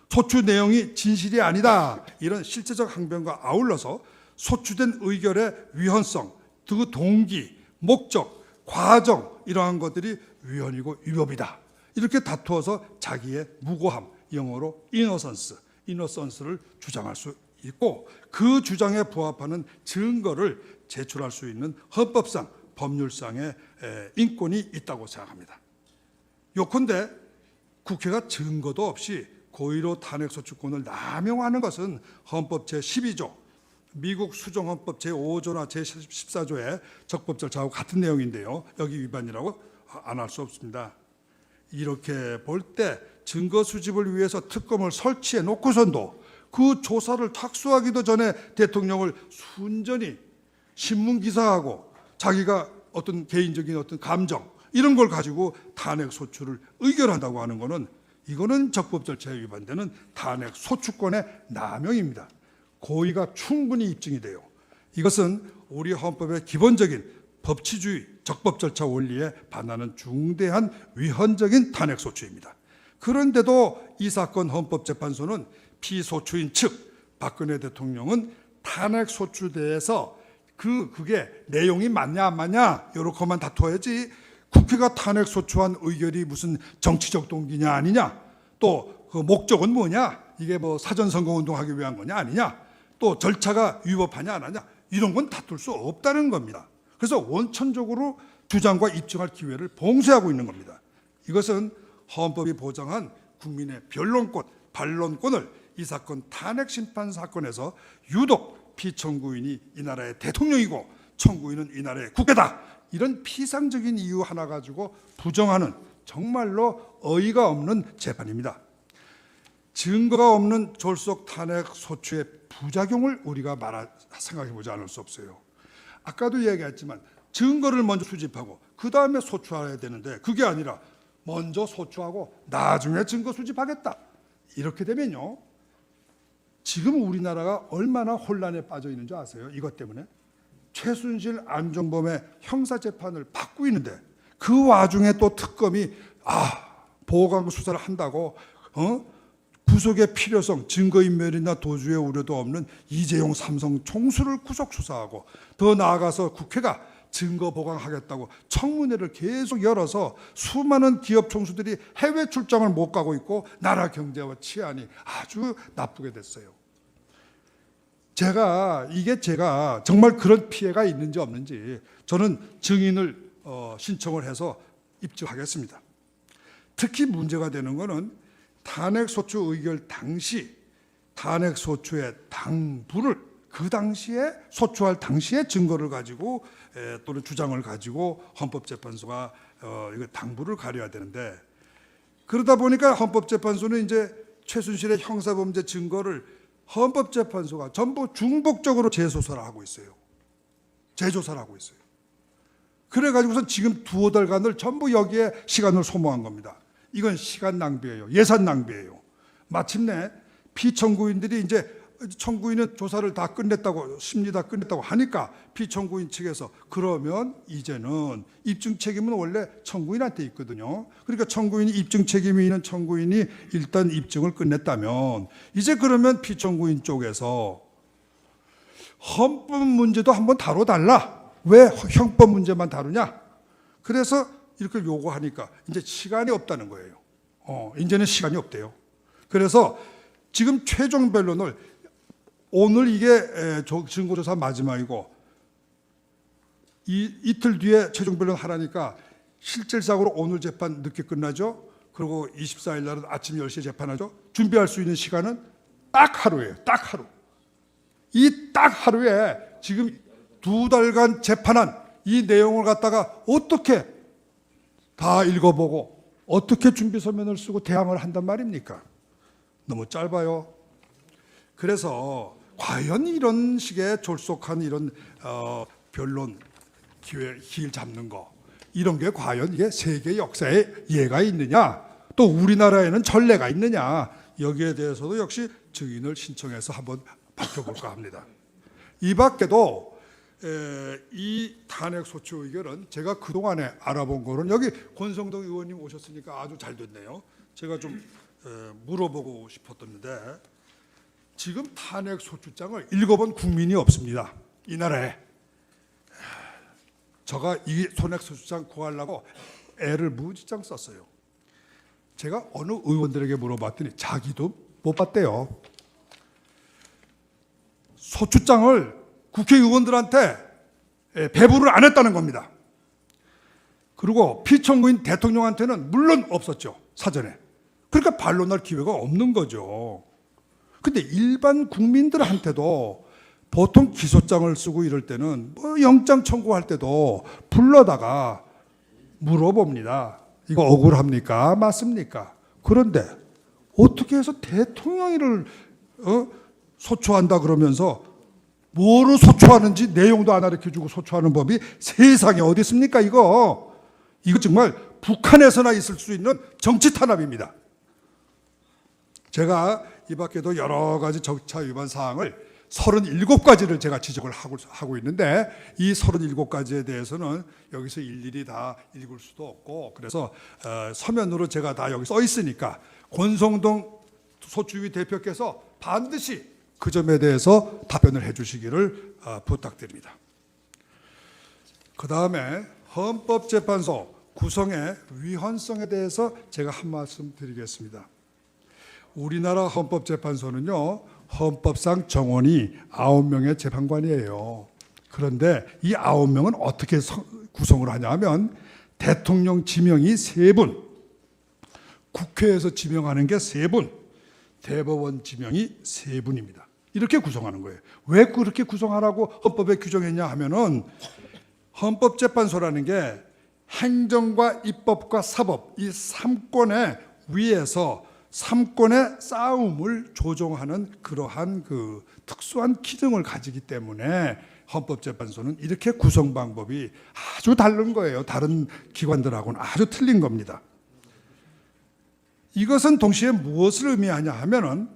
소추 내용이 진실이 아니다, 이런 실제적 항변과 아울러서 소추된 의결의 위헌성, 그 동기, 목적, 과정, 이러한 것들이 위헌이고 위법이다, 이렇게 다투어서 자기의 무고함, 영어로 이노선스를 주장할 수 있고, 그 주장에 부합하는 증거를 제출할 수 있는 헌법상 법률상의 인권이 있다고 생각합니다. 요컨대 국회가 증거도 없이 고의로 탄핵소추권을 남용하는 것은 헌법 제12조, 미국 수정헌법 제5조나 제14조의 적법 절차하고 같은 내용인데요. 여기 위반이라고 안 할 수 없습니다. 이렇게 볼 때 증거 수집을 위해서 특검을 설치해 놓고선도 그 조사를 착수하기도 전에 대통령을 순전히 신문 기사하고 자기가 어떤 개인적인 어떤 감정 이런 걸 가지고 탄핵 소추를 의결한다고 하는 것은 이거는 적법 절차에 위반되는 탄핵 소추권의 남용입니다. 고의가 충분히 입증이 돼요. 이것은 우리 헌법의 기본적인 법치주의, 적법 절차 원리에 반하는 중대한 위헌적인 탄핵 소추입니다. 그런데도 이 사건 헌법재판소는 피소추인 측 박근혜 대통령은 탄핵 소추대에서 그게 내용이 맞냐 안 맞냐 이렇게만 다투어야지 국회가 탄핵 소추한 의결이 무슨 정치적 동기냐 아니냐 또 그 목적은 뭐냐 이게 뭐 사전 선거 운동하기 위한 거냐 아니냐 또 절차가 위법하냐 안 하냐 이런 건 다툴 수 없다는 겁니다. 그래서 원천적으로 주장과 입증할 기회를 봉쇄하고 있는 겁니다. 이것은 헌법이 보장한 국민의 변론권, 반론권을 이 사건 탄핵 심판 사건에서 유독 피청구인이 이 나라의 대통령이고 청구인은 이 나라의 국회다. 이런 피상적인 이유 하나 가지고 부정하는 정말로 어이가 없는 재판입니다. 증거가 없는 졸속 탄핵 소추의 부작용을 우리가 생각해 보지 않을 수 없어요. 아까도 얘기했지만 증거를 먼저 수집하고 그 다음에 소추해야 되는데 그게 아니라 먼저 소추하고 나중에 증거 수집하겠다. 이렇게 되면요. 지금 우리나라가 얼마나 혼란에 빠져 있는 줄 아세요? 이것 때문에. 최순실 안종범의 형사재판을 받고 있는데 그 와중에 또 특검이 보강 수사를 한다고 구속의 필요성, 증거인멸이나 도주의 우려도 없는 이재용 삼성 총수를 구속 수사하고 더 나아가서 국회가 증거 보강하겠다고 청문회를 계속 열어서 수많은 기업 총수들이 해외 출장을 못 가고 있고 나라 경제와 치안이 아주 나쁘게 됐어요. 제가 정말 그런 피해가 있는지 없는지 저는 증인을 신청을 해서 입증하겠습니다. 특히 문제가 되는 것은 탄핵소추 의결 당시 탄핵소추의 당부를 그 당시에 소추할 당시의 증거를 가지고 또는 주장을 가지고 헌법재판소가 이거 당부를 가려야 되는데 그러다 보니까 헌법재판소는 이제 최순실의 형사범죄 증거를 헌법재판소가 전부 중복적으로 재조사를 하고 있어요. 그래가지고선 지금 두어 달간을 전부 여기에 시간을 소모한 겁니다. 이건 시간 낭비예요. 예산 낭비예요. 마침내 피청구인들이 이제 청구인은 조사를 다 끝냈다고 심리 다 끝냈다고 하니까 피청구인 측에서 그러면 이제는 입증 책임은 원래 청구인한테 있거든요. 그러니까 청구인이 입증 책임이 있는 청구인이 일단 입증을 끝냈다면 이제 그러면 피청구인 쪽에서 헌법 문제도 한번 다뤄달라. 왜 형법 문제만 다루냐? 그래서 이렇게 요구하니까 이제 시간이 없다는 거예요. 이제는 시간이 없대요. 그래서 지금 최종 변론을 오늘 이게 증거조사 마지막이고 이틀 뒤에 최종 변론 하라니까 실질상으로 오늘 재판 늦게 끝나죠. 그리고 24일 날은 아침 10시에 재판하죠. 준비할 수 있는 시간은 딱 하루예요. 딱 하루. 이 딱 하루에 지금 2달간 재판한 이 내용을 갖다가 어떻게 다 읽어보고 어떻게 준비 서면을 쓰고 대항을 한단 말입니까? 너무 짧아요. 그래서 과연 이런 식의 졸속한 이런 변론 길 잡는 거 이런 게 과연 이게 세계 역사에 예가 있느냐 또 우리나라에는 전례가 있느냐 여기에 대해서도 역시 증인을 신청해서 한번 밝혀볼까 합니다. 이 밖에도 이 탄핵소추 의결은 제가 그동안에 알아본 거는 여기 권성동 의원님 오셨으니까 아주 잘 됐네요. 제가 좀 물어보고 싶었는데 지금 탄핵소추장을 읽어본 국민이 없습니다. 이 나라에. 제가 이 탄핵소추장 구하려고 애를 무지장 썼어요. 제가 어느 의원들에게 물어봤더니 자기도 못 봤대요. 소추장을 국회의원들한테 배부를 안 했다는 겁니다. 그리고 피청구인 대통령한테는 물론 없었죠, 사전에. 그러니까 반론할 기회가 없는 거죠. 근데 일반 국민들한테도 보통 기소장을 쓰고 이럴 때는 뭐 영장 청구할 때도 불러다가 물어봅니다. 이거 억울합니까? 맞습니까? 그런데 어떻게 해서 대통령을 소초한다 그러면서 뭐로 소초하는지 내용도 안 가르쳐주고 소초하는 법이 세상에 어디 있습니까? 이거 정말 북한에서나 있을 수 있는 정치 탄압입니다. 제가 이 밖에도 여러 가지 절차 위반 사항을 37가지를 제가 지적을 하고 있는데 이 37가지에 대해서는 여기서 일일이 다 읽을 수도 없고, 그래서 서면으로 제가 다 여기 써 있으니까 권성동 소추위 대표께서 반드시 그 점에 대해서 답변을 해 주시기를 부탁드립니다. 그 다음에 헌법재판소 구성의 위헌성에 대해서 제가 한 말씀 드리겠습니다. 우리나라 헌법재판소는요, 헌법상 정원이 9명의 재판관이에요. 그런데 이 9명은 어떻게 구성을 하냐 하면 대통령 지명이 3분, 국회에서 지명하는 게 3분, 대법원 지명이 3분입니다. 이렇게 구성하는 거예요. 왜 그렇게 구성하라고 헌법에 규정했냐 하면은 헌법재판소라는 게 행정과 입법과 사법 이 3권의 위에서 3권의 싸움을 조정하는 그러한 그 특수한 기능을 가지기 때문에 헌법재판소는 이렇게 구성 방법이 아주 다른 거예요. 다른 기관들하고는 아주 틀린 겁니다. 이것은 동시에 무엇을 의미하냐 하면은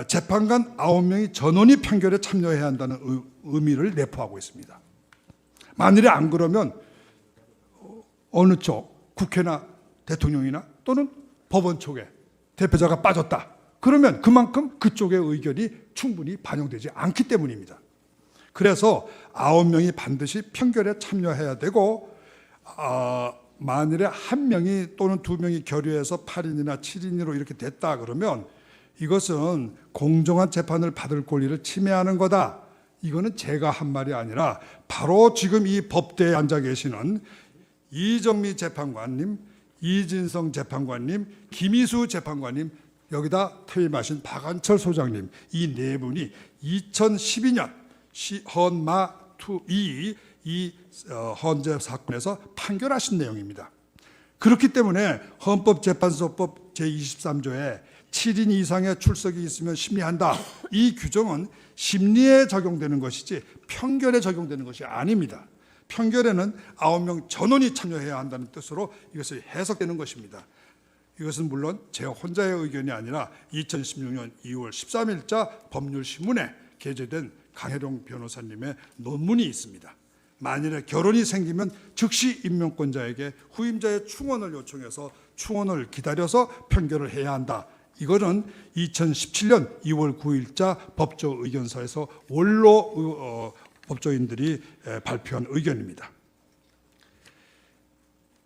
재판관 9명이 전원이 판결에 참여해야 한다는 의미를 내포하고 있습니다. 만일에 안 그러면 어느 쪽, 국회나 대통령이나 또는 법원 쪽에 대표자가 빠졌다. 그러면 그만큼 그쪽의 의견이 충분히 반영되지 않기 때문입니다. 그래서 9명이 반드시 판결에 참여해야 되고, 만일에 1명이 또는 2명이 결의해서 8인이나 7인으로 이렇게 됐다 그러면 이것은 공정한 재판을 받을 권리를 침해하는 거다. 이거는 제가 한 말이 아니라 바로 지금 이 법대에 앉아 계시는 이정미 재판관님, 이진성 재판관님, 김희수 재판관님, 여기다 퇴임하신 박한철 소장님, 이 네 분이 2012년 헌마 2 이 헌재 사건에서 판결하신 내용입니다. 그렇기 때문에 헌법재판소법 제23조에 7인 이상의 출석이 있으면 심리한다. 이 규정은 심리에 적용되는 것이지 평결에 적용되는 것이 아닙니다. 평결에는 9명 전원이 참여해야 한다는 뜻으로 이것이 해석되는 것입니다. 이것은 물론 제 혼자의 의견이 아니라 2016년 2월 13일자 법률신문에 게재된 강혜룡 변호사님의 논문이 있습니다. 만일에 결혼이 생기면 즉시 임명권자에게 후임자의 충원을 요청해서 충원을 기다려서 판결을 해야 한다. 이거는 2017년 2월 9일자 법조의견서에서 원로 법조인들이 발표한 의견입니다.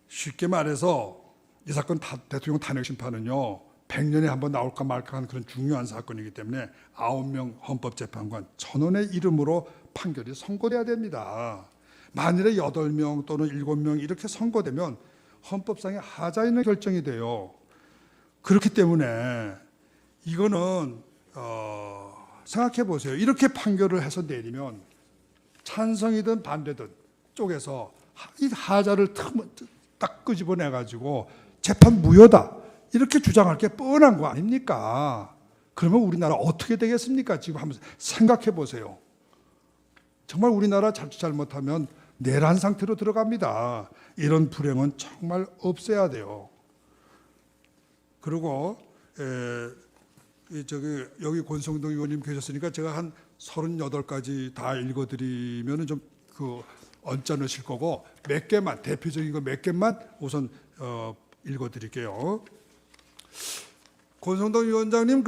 쉽게 말해서 이 사건 대통령 탄핵 심판은요, 100년에 한 번 나올까 말까 하는 그런 중요한 사건이기 때문에 9명 헌법재판관 전원의 이름으로 판결이 선고돼야 됩니다. 만일에 8명 또는 7명 이렇게 선고되면 헌법상의 하자 있는 결정이 돼요. 그렇기 때문에 이거는 생각해 보세요. 이렇게 판결을 해서 내리면 찬성이든 반대든 쪽에서 이 하자를 딱 끄집어내 가지고 재판 무효다 이렇게 주장할 게 뻔한 거 아닙니까? 그러면 우리나라 어떻게 되겠습니까? 지금 한번 생각해 보세요. 정말 우리나라 잘못하면 내란 상태로 들어갑니다. 이런 불행은 정말 없애야 돼요. 그리고 여기 권성동 의원님 계셨으니까 제가 한 38가지 다 읽어드리면 좀 언짢으실 거고 몇 개만 대표적인 거 몇 개만 우선 읽어드릴게요. 권성동 위원장님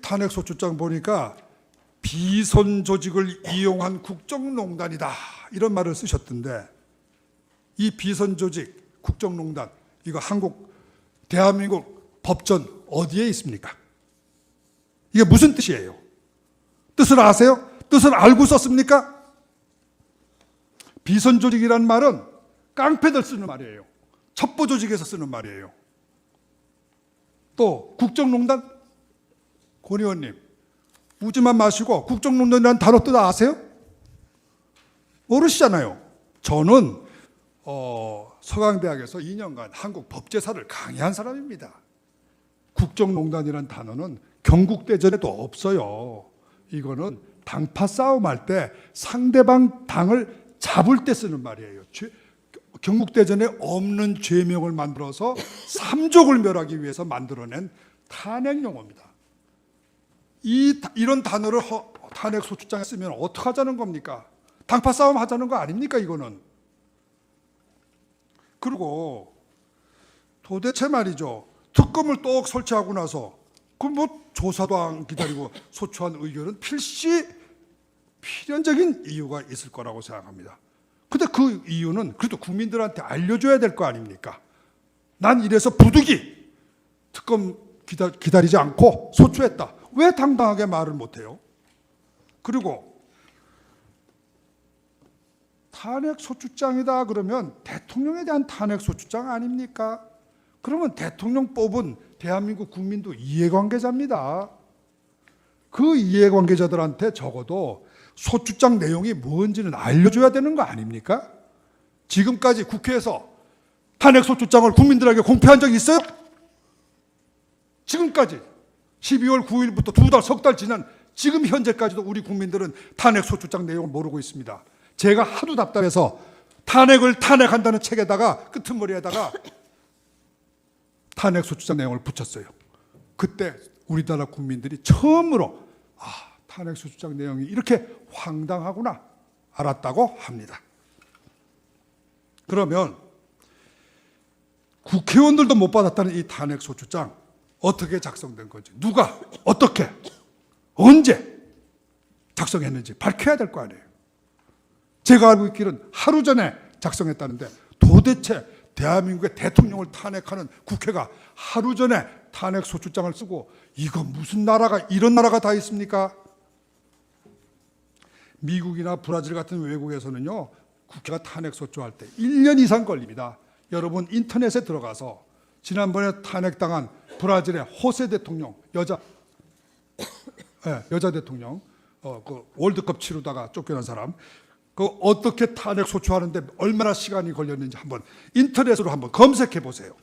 탄핵소추장 보니까 비선 조직을 이용한 국정농단이다 이런 말을 쓰셨던데, 이 비선 조직 국정농단 이거 대한민국 법전 어디에 있습니까? 이게 무슨 뜻이에요? 뜻을 아세요? 뜻을 알고 썼습니까? 비선 조직이란 말은 깡패들 쓰는 말이에요. 첩보 조직에서 쓰는 말이에요. 또 국정농단, 권 의원님 웃지만 마시고 국정농단이라는 단어 뜻 아세요? 모르시잖아요. 저는 서강대학에서 2년간 한국 법제사를 강의한 사람입니다. 국정농단이라는 단어는 경국대전에도 없어요. 이거는 당파 싸움할 때 상대방 당을 잡을 때 쓰는 말이에요. 경국대전에 없는 죄명을 만들어서 삼족을 멸하기 위해서 만들어낸 탄핵 용어입니다. 이런 단어를 탄핵 소추장에 쓰면 어떻게 하자는 겁니까? 당파 싸움 하자는 거 아닙니까 이거는? 그리고 도대체 말이죠. 특검을 똑 설치하고 나서 그 뭐 조사도 안 기다리고 소추한 의견은 필연적인 이유가 있을 거라고 생각합니다. 근데 그 이유는 그래도 국민들한테 알려줘야 될 거 아닙니까? 난 이래서 부득이 특검 기다리지 않고 소추했다. 왜 당당하게 말을 못해요? 그리고 탄핵 소추장이다 그러면 대통령에 대한 탄핵 소추장 아닙니까? 그러면 대통령 뽑은 대한민국 국민도 이해관계자입니다. 그 이해관계자들한테 적어도 소추장 내용이 뭔지는 알려줘야 되는 거 아닙니까? 지금까지 국회에서 탄핵 소추장을 국민들에게 공표한 적이 있어요? 지금까지 12월 9일부터 2달, 석 달 지난 지금 현재까지도 우리 국민들은 탄핵 소추장 내용을 모르고 있습니다. 제가 하도 답답해서 탄핵을 탄핵한다는 책에다가 끄트머리에다가 탄핵 소추장 내용을 붙였어요. 그때 우리나라 국민들이 처음으로 탄핵 소추장 내용이 이렇게 황당하구나 알았다고 합니다. 그러면 국회의원들도 못 받았다는 이 탄핵 소추장 어떻게 작성된 건지, 누가 어떻게 언제 작성했는지 밝혀야 될 거 아니에요. 제가 알고 있기는 하루 전에 작성했다는데 도대체 대한민국의 대통령을 탄핵하는 국회가 하루 전에 탄핵 소추장을 쓰고 이거 무슨 나라가 이런 나라가 다 있습니까? 미국이나 브라질 같은 외국에서는요 국회가 탄핵 소추할 때 1년 이상 걸립니다. 여러분 인터넷에 들어가서 지난번에 탄핵당한 브라질의 호세 대통령 여자 대통령 그 월드컵 치르다가 쫓겨난 사람 그 어떻게 탄핵 소추하는데 얼마나 시간이 걸렸는지 한번 인터넷으로 한번 검색해 보세요.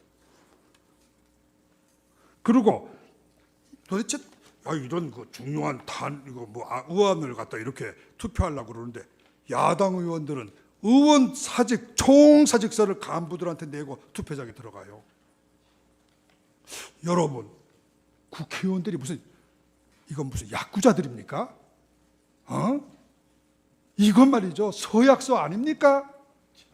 그리고 도대체 이런 그 중요한 의원을 갖다 이렇게 투표하려고 그러는데 야당 의원들은 의원 사직 총사직서를 간부들한테 내고 투표장에 들어가요. 여러분 국회의원들이 이건 무슨 야구자들입니까? 이건 말이죠 서약서 아닙니까?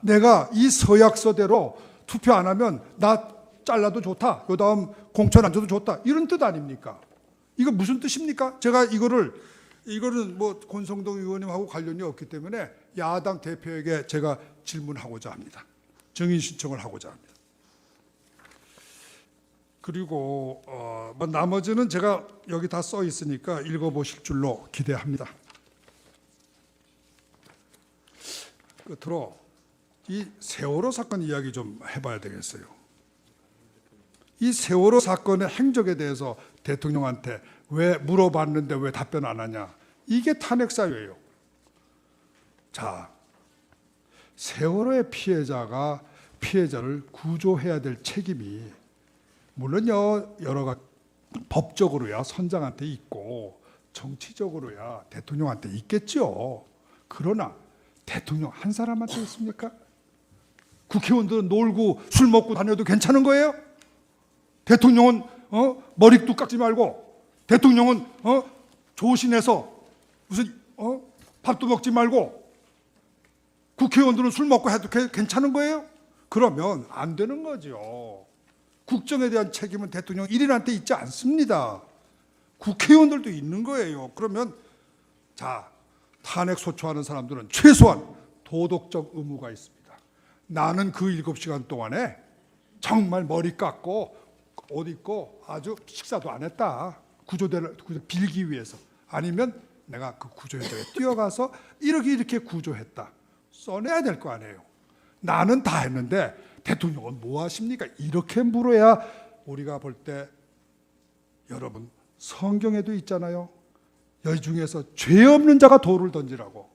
내가 이 서약서대로 투표 안 하면 나 잘라도 좋다. 그 다음 공천 안 줘도 좋다. 이런 뜻 아닙니까? 이거 무슨 뜻입니까? 제가 이거는 뭐 권성동 의원님하고 관련이 없기 때문에 야당 대표에게 제가 질문하고자 합니다. 정인 신청을 하고자 합니다. 그리고 나머지는 제가 여기 다 써 있으니까 읽어보실 줄로 기대합니다. 끝으로 이 세월호 사건 이야기 좀 해봐야 되겠어요. 이 세월호 사건의 행적에 대해서 대통령한테 왜 물어봤는데 왜 답변 안 하냐. 이게 탄핵 사유예요. 자, 세월호의 피해자를 구조해야 될 책임이 물론요 여러 가지 법적으로야 선장한테 있고 정치적으로야 대통령한테 있겠죠. 그러나 대통령 한 사람한테 있습니까? 국회의원들은 놀고 술 먹고 다녀도 괜찮은 거예요? 대통령은 머리도 깎지 말고 대통령은 조신해서 무슨 밥도 먹지 말고 국회의원들은 술 먹고 해도 괜찮은 거예요? 그러면 안 되는 거죠. 국정에 대한 책임은 대통령 1인한테 있지 않습니다. 국회의원들도 있는 거예요. 그러면 자, 탄핵 소추하는 사람들은 최소한 도덕적 의무가 있습니다. 나는 그 7시간 동안에 정말 머리 깎고 옷 입고 아주 식사도 안 했다. 구조대를 빌기 위해서. 아니면 내가 그 구조 현장에 뛰어가서 이렇게 구조했다. 써내야 될 거 아니에요. 나는 다 했는데 대통령은 뭐 하십니까? 이렇게 물어야 우리가 볼 때 여러분 성경에도 있잖아요. 여기 중에서 죄 없는 자가 돌을 던지라고.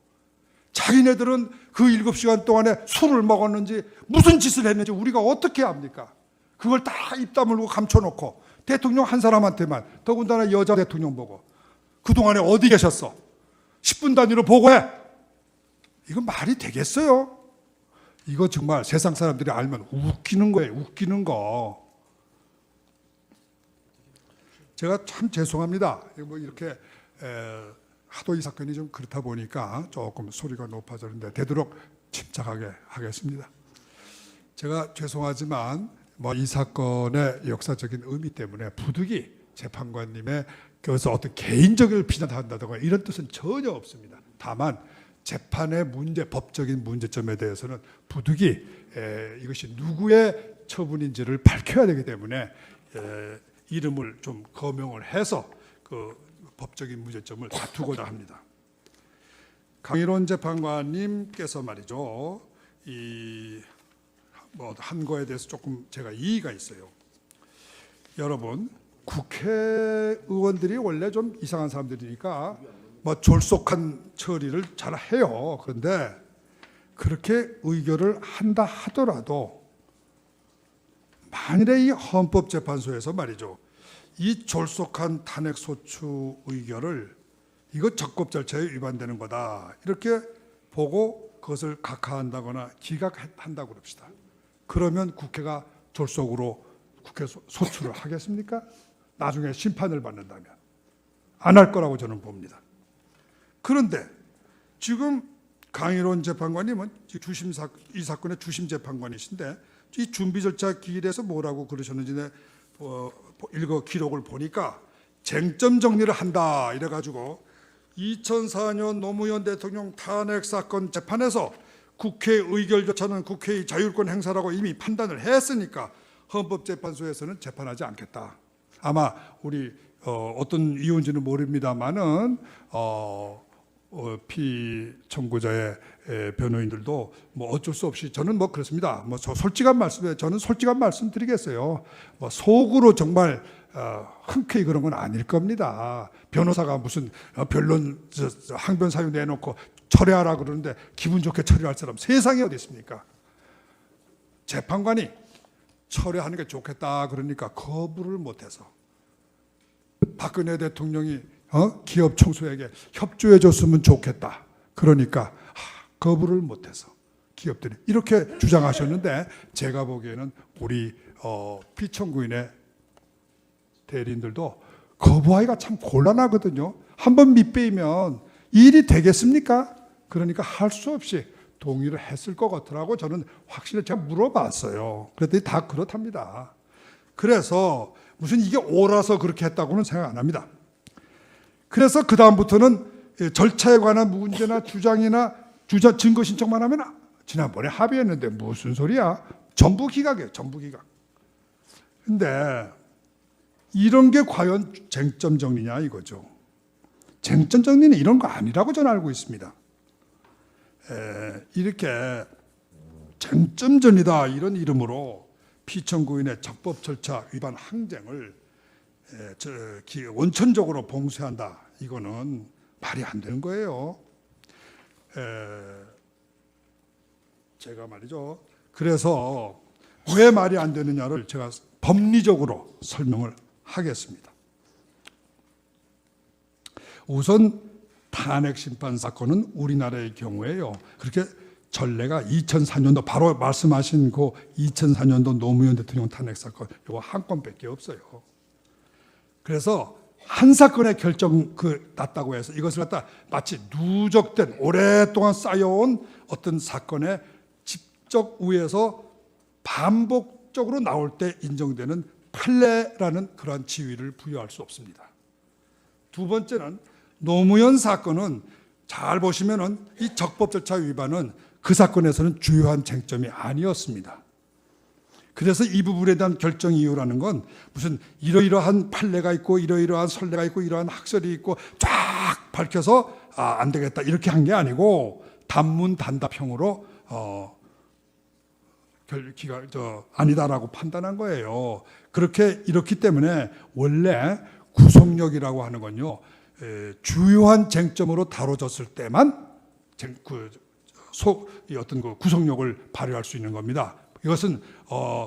자기네들은 그 7시간 동안에 술을 먹었는지 무슨 짓을 했는지 우리가 어떻게 압니까? 그걸 다 입 다물고 감춰놓고 대통령 한 사람한테만, 더군다나 여자 대통령 보고 그동안에 어디 계셨어? 10분 단위로 보고해. 이거 말이 되겠어요? 이거 정말 세상 사람들이 알면 웃기는 거예요. 웃기는 거. 제가 참 죄송합니다. 뭐 이렇게 하도 이 사건이 좀 그렇다 보니까 조금 소리가 높아졌는데 되도록 침착하게 하겠습니다. 제가 죄송하지만 뭐 이 사건의 역사적인 의미 때문에 부득이 재판관님의 그래서 어떤 개인적인 비난한다든가 이런 뜻은 전혀 없습니다. 다만 재판의 문제, 법적인 문제점에 대해서는 부득이 이것이 누구의 처분인지를 밝혀야 되기 때문에 이름을 좀 거명을 해서 그 법적인 문제점을 다투고자 합니다. 강일원 재판관님께서 말이죠, 한 거에 대해서 조금 제가 이의가 있어요. 여러분, 국회의원들이 원래 좀 이상한 사람들이니까 뭐 졸속한 처리를 잘 해요. 그런데 그렇게 의결을 한다 하더라도 만일에 이 헌법재판소에서 말이죠, 이 졸속한 탄핵소추 의결을 이거 적법 절차에 위반되는 거다 이렇게 보고 그것을 각하한다거나 기각한다고 그럽시다. 그러면 국회가 졸속으로 국회 소추를 하겠습니까? 나중에 심판을 받는다면 안 할 거라고 저는 봅니다. 그런데 지금 강일원 재판관님은 이 사건의 주심 재판관이신데 이 준비 절차 기일에서 뭐라고 그러셨는지 읽어 기록을 보니까 쟁점 정리를 한다 이래가지고 2004년 노무현 대통령 탄핵 사건 재판에서 국회 의결 절차는 국회의 자율권 행사라고 이미 판단을 했으니까 헌법재판소에서는 재판하지 않겠다. 아마 우리 어떤 이유인지는 모릅니다만은 피청구자의 변호인들도 뭐 어쩔 수 없이 저는 뭐 그렇습니다. 뭐 솔직한 말씀에 저는 솔직한 말씀 드리겠어요. 뭐 속으로 정말 흔쾌히 그런 건 아닐 겁니다. 변호사가 무슨 변론 항변 사유 내놓고 철회하라 그러는데 기분 좋게 철회할 사람 세상에 어디 있습니까? 재판관이 철회하는 게 좋겠다 그러니까 거부를 못해서 박근혜 대통령이 기업 총수에게 협조해 줬으면 좋겠다 그러니까 거부를 못해서 기업들이 이렇게 주장하셨는데 제가 보기에는 우리 피청구인의 대리인들도 거부하기가 참 곤란하거든요. 한번 밑배이면 일이 되겠습니까? 그러니까 할 수 없이 동의를 했을 것 같더라고. 저는 확실히 제가 물어봤어요. 그랬더니 다 그렇답니다. 그래서 무슨 이게 옳아서 그렇게 했다고는 생각 안 합니다. 그래서 그 다음부터는 절차에 관한 문제나 주장이나 증거 신청만 하면 지난번에 합의했는데 무슨 소리야? 전부 기각이에요. 전부 기각. 근데 이런 게 과연 쟁점 정리냐 이거죠. 쟁점 정리는 이런 거 아니라고 저는 알고 있습니다. 이렇게 쟁점 정리다 이런 이름으로 피청구인의 적법 절차 위반 항쟁을 원천적으로 봉쇄한다. 이거는 말이 안 되는 거예요. 제가 말이죠. 그래서 왜 말이 안 되느냐를 제가 법리적으로 설명을 하겠습니다. 우선 탄핵 심판 사건은 우리나라의 경우에요. 그렇게 전례가 2004년도 바로 말씀하신 그 2004년도 노무현 대통령 탄핵 사건 이거 한 건밖에 없어요. 그래서 한 사건의 결정 났다고 해서 이것을 갖다 마치 누적된 오랫동안 쌓여온 어떤 사건의 직접 위에서 반복적으로 나올 때 인정되는 판례라는 그러한 지위를 부여할 수 없습니다. 두 번째는 노무현 사건은 잘 보시면은 이 적법 절차 위반은 그 사건에서는 주요한 쟁점이 아니었습니다. 그래서 이 부분에 대한 결정 이유라는 건 무슨 이러이러한 판례가 있고 이러이러한 선례가 있고 이러한 학설이 있고 쫙 밝혀서 안 되겠다 이렇게 한 게 아니고 단문 단답형으로 아니다라고 판단한 거예요. 이렇기 때문에 원래 구속력이라고 하는 건요, 주요한 쟁점으로 다뤄졌을 때만 어떤 그 구속력을 발휘할 수 있는 겁니다. 이것은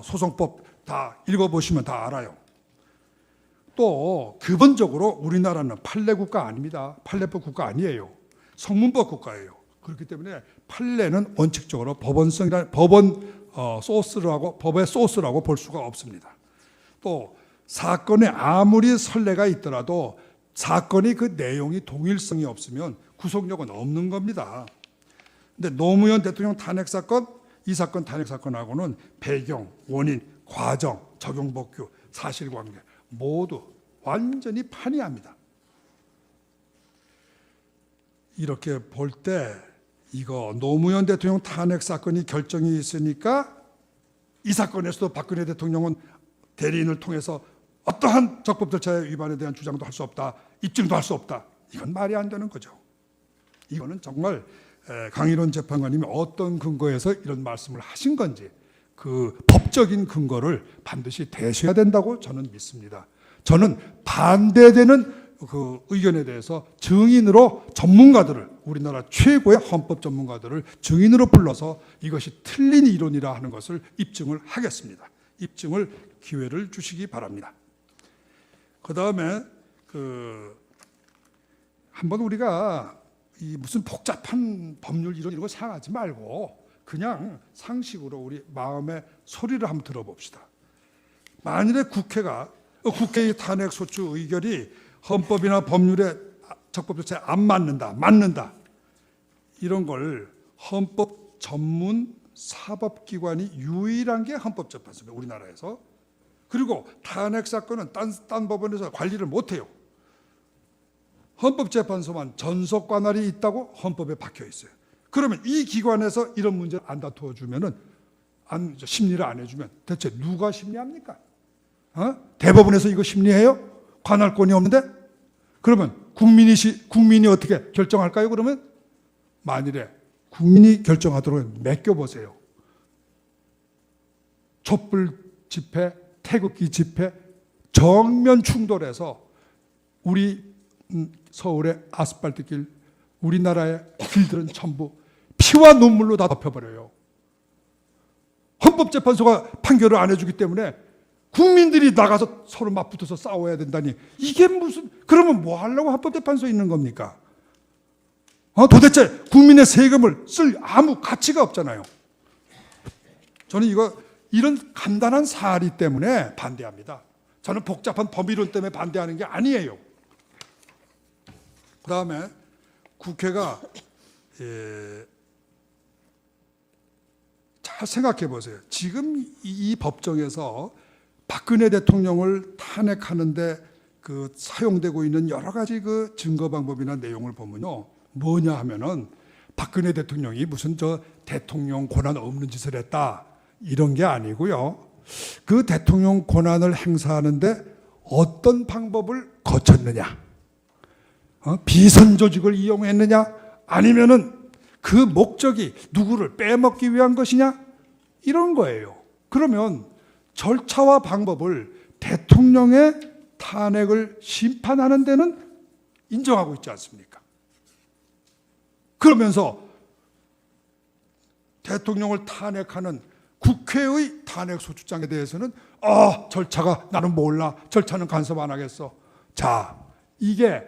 소송법 다 읽어보시면 다 알아요. 또 기본적으로 우리나라는 판례 국가 아닙니다. 판례법 국가 아니에요. 성문법 국가예요. 그렇기 때문에 판례는 원칙적으로 법의 소스라고 볼 수가 없습니다. 또 사건에 아무리 선례가 있더라도 사건이 그 내용이 동일성이 없으면 구속력은 없는 겁니다. 근데 노무현 대통령 탄핵 사건, 이 사건 탄핵 사건하고는 배경, 원인, 과정, 적용 복구, 사실관계 모두 완전히 판이합니다. 이렇게 볼 때 이거 노무현 대통령 탄핵 사건이 결정이 있으니까 이 사건에서도 박근혜 대통령은 대리인을 통해서 어떠한 적법 절차의 위반에 대한 주장도 할 수 없다, 입증도 할 수 없다. 이건 말이 안 되는 거죠. 이거는 정말 강일원 재판관님이 어떤 근거에서 이런 말씀을 하신 건지 그 법적인 근거를 반드시 대셔야 된다고 저는 믿습니다. 저는 반대되는 그 의견에 대해서 증인으로 전문가들을, 우리나라 최고의 헌법 전문가들을 증인으로 불러서 이것이 틀린 이론이라 하는 것을 입증을 하겠습니다. 입증을 기회를 주시기 바랍니다. 그 다음에 한번 우리가 이 무슨 복잡한 법률 이런 거 생각하지 말고 그냥 상식으로 우리 마음의 소리를 한번 들어봅시다. 만일에 국회의 탄핵 소추 의결이 헌법이나 법률에 적법 절차에 안 맞는다 이런 걸 헌법 전문 사법기관이 유일한 게 헌법재판소입니다. 우리나라에서. 그리고 탄핵 사건은 딴 법원에서 관리를 못해요. 헌법재판소만 전속 관할이 있다고 헌법에 박혀 있어요. 그러면 이 기관에서 이런 문제를 안 다투어 주면은 심리를 안 해주면 대체 누가 심리합니까? 대법원에서 이거 심리해요? 관할권이 없는데? 그러면 국민이 어떻게 결정할까요? 그러면 만일에 국민이 결정하도록 맡겨보세요. 촛불 집회, 태극기 집회 정면 충돌해서 우리 서울의 아스팔트길, 우리나라의 길들은 전부 피와 눈물로 다 덮여버려요. 헌법재판소가 판결을 안 해주기 때문에 국민들이 나가서 서로 맞붙어서 싸워야 된다니 이게 그러면 뭐 하려고 헌법재판소에 있는 겁니까? 도대체 국민의 세금을 쓸 아무 가치가 없잖아요. 저는 이런 간단한 사리 때문에 반대합니다. 저는 복잡한 법이론 때문에 반대하는 게 아니에요. 그 다음에 국회가 잘 생각해 보세요. 지금 이 법정에서 박근혜 대통령을 탄핵하는데 사용되고 있는 여러 가지 증거 방법이나 내용을 보면요, 뭐냐 하면은 박근혜 대통령이 무슨 대통령 권한 없는 짓을 했다 이런 게 아니고요. 그 대통령 권한을 행사하는데 어떤 방법을 거쳤느냐, 비선 조직을 이용했느냐, 아니면은 그 목적이 누구를 빼먹기 위한 것이냐 이런 거예요. 그러면 절차와 방법을 대통령의 탄핵을 심판하는 데는 인정하고 있지 않습니까? 그러면서 대통령을 탄핵하는 국회의 탄핵 소추장에 대해서는 절차가 나는 몰라, 절차는 간섭 안 하겠어. 자, 이게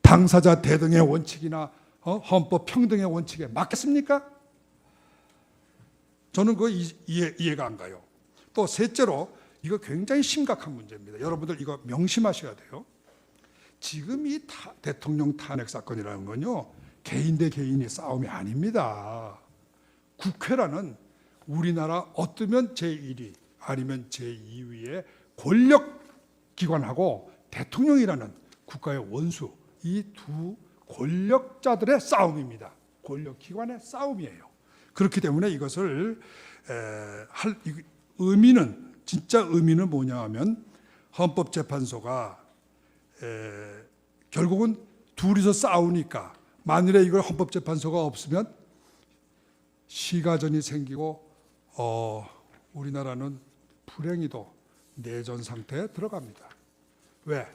당사자 대등의 원칙이나 헌법 평등의 원칙에 맞겠습니까? 저는 그거 이해가 안 가요. 또 셋째로 이거 굉장히 심각한 문제입니다. 여러분들 이거 명심하셔야 돼요. 지금 이 대통령 탄핵 사건이라는 건요, 개인 대 개인의 싸움이 아닙니다. 국회라는 우리나라 어쩌면 제1위 아니면 제2위의 권력기관하고 대통령이라는 국가의 원수, 이 두 권력자들의 싸움입니다. 권력기관의 싸움이에요. 그렇기 때문에 이것을 진짜 의미는 뭐냐 하면 헌법재판소가 결국은 둘이서 싸우니까 만일에 이걸 헌법재판소가 없으면 시가전이 생기고 우리나라는 불행히도 내전 상태에 들어갑니다. 왜?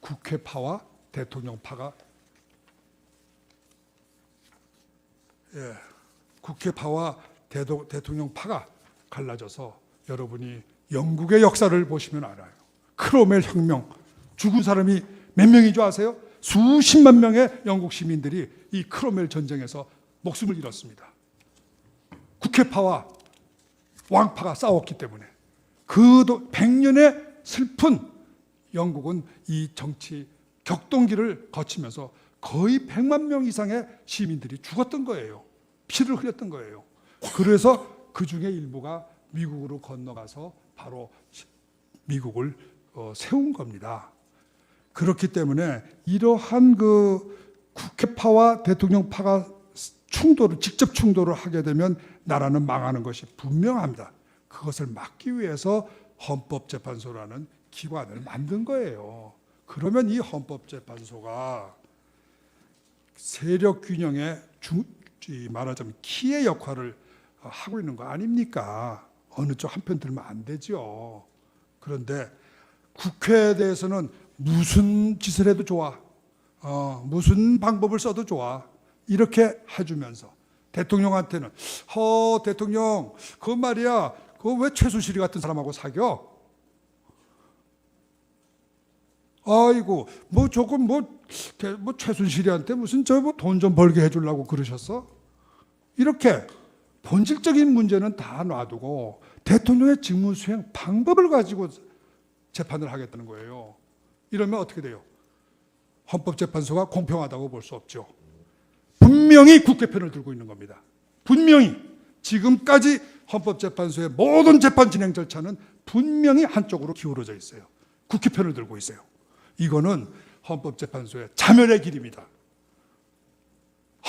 국회파와 대통령파가 국회파와 대통령파가 갈라져서 여러분이 영국의 역사를 보시면 알아요. 크롬웰 혁명, 죽은 사람이 몇 명인 줄 아세요? 수십만 명의 영국 시민들이 이 크롬웰 전쟁에서 목숨을 잃었습니다. 국회파와 왕파가 싸웠기 때문에 그 100년의 슬픈 영국은 이 정치 격동기를 거치면서 거의 100만 명 이상의 시민들이 죽었던 거예요. 피를 흘렸던 거예요. 그래서 그 중에 일부가 미국으로 건너가서 바로 미국을 세운 겁니다. 그렇기 때문에 이러한 그 국회파와 대통령파가 직접 충돌을 하게 되면 나라는 망하는 것이 분명합니다. 그것을 막기 위해서 헌법재판소라는 기관을 만든 거예요. 그러면 이 헌법재판소가 세력 균형의 말하자면 키의 역할을 하고 있는 거 아닙니까? 어느 쪽 한편 들면 안 되죠. 그런데 국회에 대해서는 무슨 짓을 해도 좋아, 무슨 방법을 써도 좋아, 이렇게 해주면서 대통령한테는 대통령 그거 말이야, 그거 왜 최순실이 같은 사람하고 사겨? 아이고 뭐 조금 뭐 최순실이한테 무슨 돈 좀 벌게 해주려고 그러셨어? 이렇게 본질적인 문제는 다 놔두고 대통령의 직무수행 방법을 가지고 재판을 하겠다는 거예요. 이러면 어떻게 돼요? 헌법재판소가 공평하다고 볼 수 없죠. 분명히 국회 편을 들고 있는 겁니다. 분명히 지금까지 헌법재판소의 모든 재판 진행 절차는 분명히 한쪽으로 기울어져 있어요. 국회 편을 들고 있어요. 이거는 헌법재판소의 자멸의 길입니다.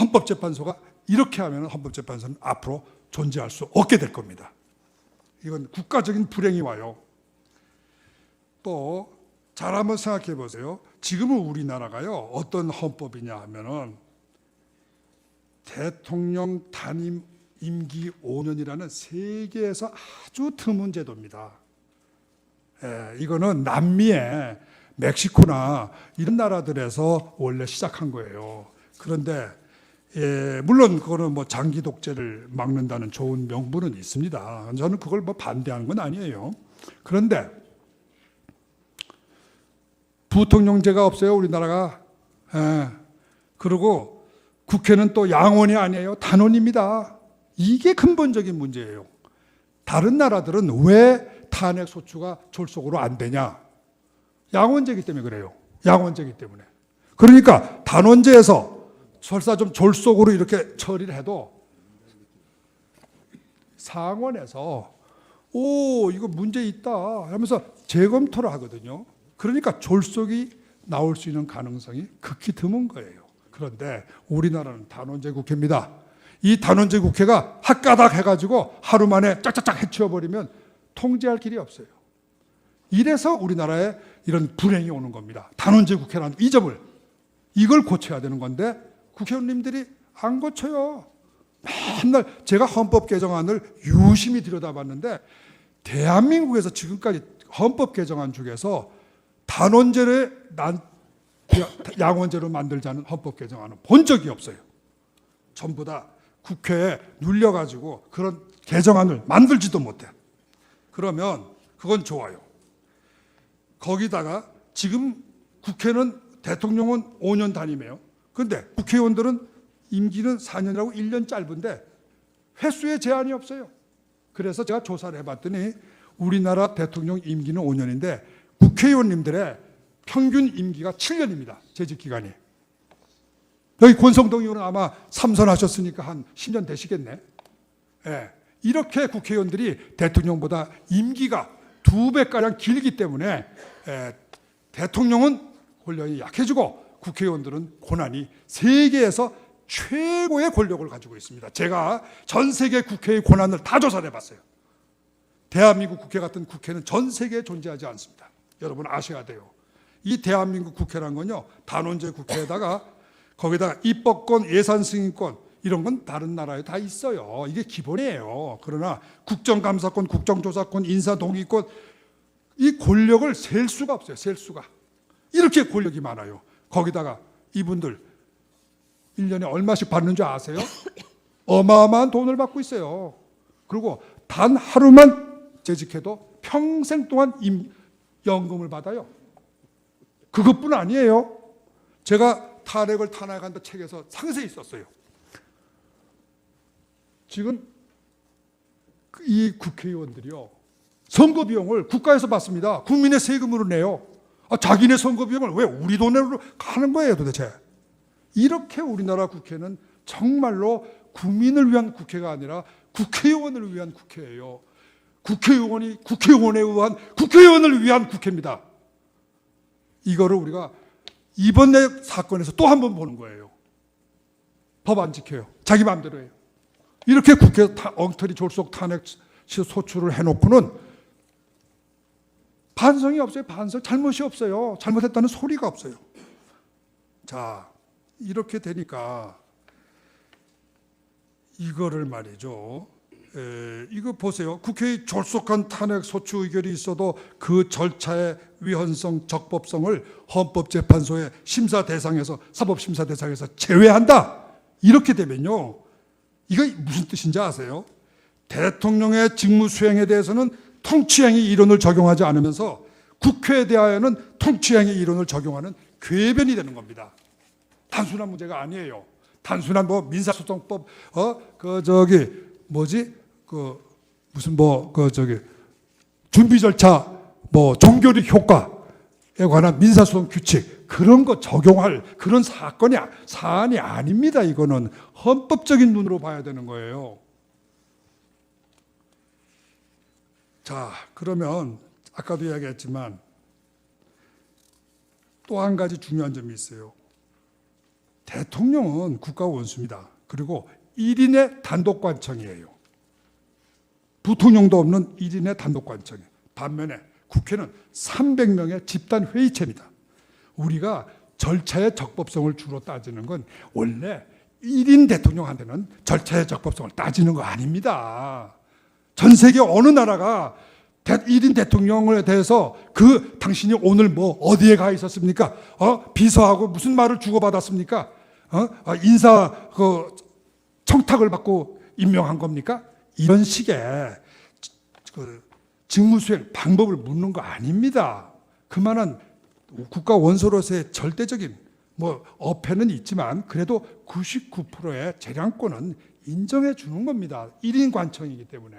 헌법재판소가 이렇게 하면 헌법재판소는 앞으로 존재할 수 없게 될 겁니다. 이건 국가적인 불행이 와요. 또 잘 한번 생각해 보세요. 지금은 우리나라가요, 어떤 헌법이냐 하면은 대통령 단임 임기 5년이라는 세계에서 아주 드문 제도입니다. 이거는 남미에 멕시코나 이런 나라들에서 원래 시작한 거예요. 그런데 물론 그거는 뭐 장기 독재를 막는다는 좋은 명분은 있습니다. 저는 그걸 뭐 반대하는 건 아니에요. 그런데 부통령제가 없어요, 우리나라가. 그리고 국회는 또 양원이 아니에요, 단원입니다. 이게 근본적인 문제예요. 다른 나라들은 왜 탄핵 소추가 졸속으로 안 되냐? 양원제이기 때문에 그래요. 양원제이기 때문에. 그러니까 단원제에서 설사 좀 졸속으로 이렇게 처리를 해도 상원에서 이거 문제 있다 하면서 재검토를 하거든요. 그러니까 졸속이 나올 수 있는 가능성이 극히 드문 거예요. 그런데 우리나라는 단원제 국회입니다. 이 단원제 국회가 핫가닥 해가지고 하루 만에 짝짝짝 해치워버리면 통제할 길이 없어요. 이래서 우리나라에 이런 불행이 오는 겁니다. 단원제 국회라는 이 점을, 이걸 고쳐야 되는 건데 국회의원님들이 안 고쳐요. 맨날 제가 헌법 개정안을 유심히 들여다봤는데 대한민국에서 지금까지 헌법 개정안 중에서 단원제를 양원제로 만들자는 헌법 개정안은 본 적이 없어요. 전부 다 국회에 눌려가지고 그런 개정안을 만들지도 못해. 그러면 그건 좋아요. 거기다가 지금 국회는 대통령은 5년 단임이에요. 그런데 국회의원들은 임기는 4년이라고 1년 짧은데 횟수에 제한이 없어요. 그래서 제가 조사를 해봤더니 우리나라 대통령 임기는 5년인데 국회의원님들의 평균 임기가 7년입니다. 재직 기간이. 여기 권성동 의원은 아마 3선 하셨으니까 한 10년 되시겠네. 이렇게 국회의원들이 대통령보다 임기가 2배가량 길기 때문에 대통령은 권력이 약해지고 국회의원들은 고난이 세계에서 최고의 권력을 가지고 있습니다. 제가 전 세계 국회의 고난을 다 조사를 해봤어요. 대한민국 국회 같은 국회는 전 세계에 존재하지 않습니다. 여러분 아셔야 돼요. 이 대한민국 국회란 건요, 단원제 국회에다가 거기다가 입법권, 예산 승인권, 이런 건 다른 나라에 다 있어요. 이게 기본이에요. 그러나 국정감사권, 국정조사권, 인사동의권, 이 권력을 셀 수가 없어요. 셀 수가. 이렇게 권력이 많아요. 거기다가 이분들 1년에 얼마씩 받는 줄 아세요? 어마어마한 돈을 받고 있어요. 그리고 단 하루만 재직해도 평생 동안 연금을 받아요. 그것뿐 아니에요. 제가 탄핵을 탄핵한다 책에서 상세히 썼어요. 지금 이 국회의원들이요, 선거 비용을 국가에서 받습니다. 국민의 세금으로 내요. 자기네 선거 비용을 왜 우리 돈으로 가는 거예요 도대체. 이렇게 우리나라 국회는 정말로 국민을 위한 국회가 아니라 국회의원을 위한 국회예요. 국회의원이 국회의원에 의한 국회의원을 위한 국회입니다. 이거를 우리가 이번에 사건에서 또 한 번 보는 거예요. 법 안 지켜요. 자기 마음대로 해요. 이렇게 국회 엉터리 졸속 탄핵 소추를 해놓고는 반성이 없어요. 반성. 잘못이 없어요. 잘못했다는 소리가 없어요. 자, 이렇게 되니까 이거를 말이죠. 이거 보세요. 국회의 졸속한 탄핵 소추 의결이 있어도 그 절차의 위헌성, 적법성을 헌법재판소의 심사 대상에서, 사법심사 대상에서 제외한다. 이렇게 되면요, 이거 무슨 뜻인지 아세요? 대통령의 직무 수행에 대해서는 통치행위 이론을 적용하지 않으면서 국회에 대하여는 통치행위 이론을 적용하는 궤변이 되는 겁니다. 단순한 문제가 아니에요. 단순한 뭐 민사소송법, 준비 절차, 종교적 효과에 관한 민사소송 규칙, 그런 거 적용할 그런 사안이 아닙니다. 이거는 헌법적인 눈으로 봐야 되는 거예요. 자, 그러면 아까도 이야기했지만 또 한 가지 중요한 점이 있어요. 대통령은 국가 원수입니다. 그리고 1인의 단독관청이에요. 부통령도 없는 1인의 단독관청이에요. 반면에 국회는 300명의 집단회의체입니다. 우리가 절차의 적법성을 주로 따지는 건 원래 1인 대통령한테는 절차의 적법성을 따지는 거 아닙니다. 전 세계 어느 나라가 1인 대통령에 대해서 당신이 오늘 어디에 가 있었습니까? 비서하고 무슨 말을 주고받았습니까? 인사 청탁을 받고 임명한 겁니까? 이런 식의 직무수행 방법을 묻는 거 아닙니다. 그만한 국가 원수로서의 절대적인 어폐는 있지만 그래도 99%의 재량권은 인정해 주는 겁니다. 1인 관청이기 때문에.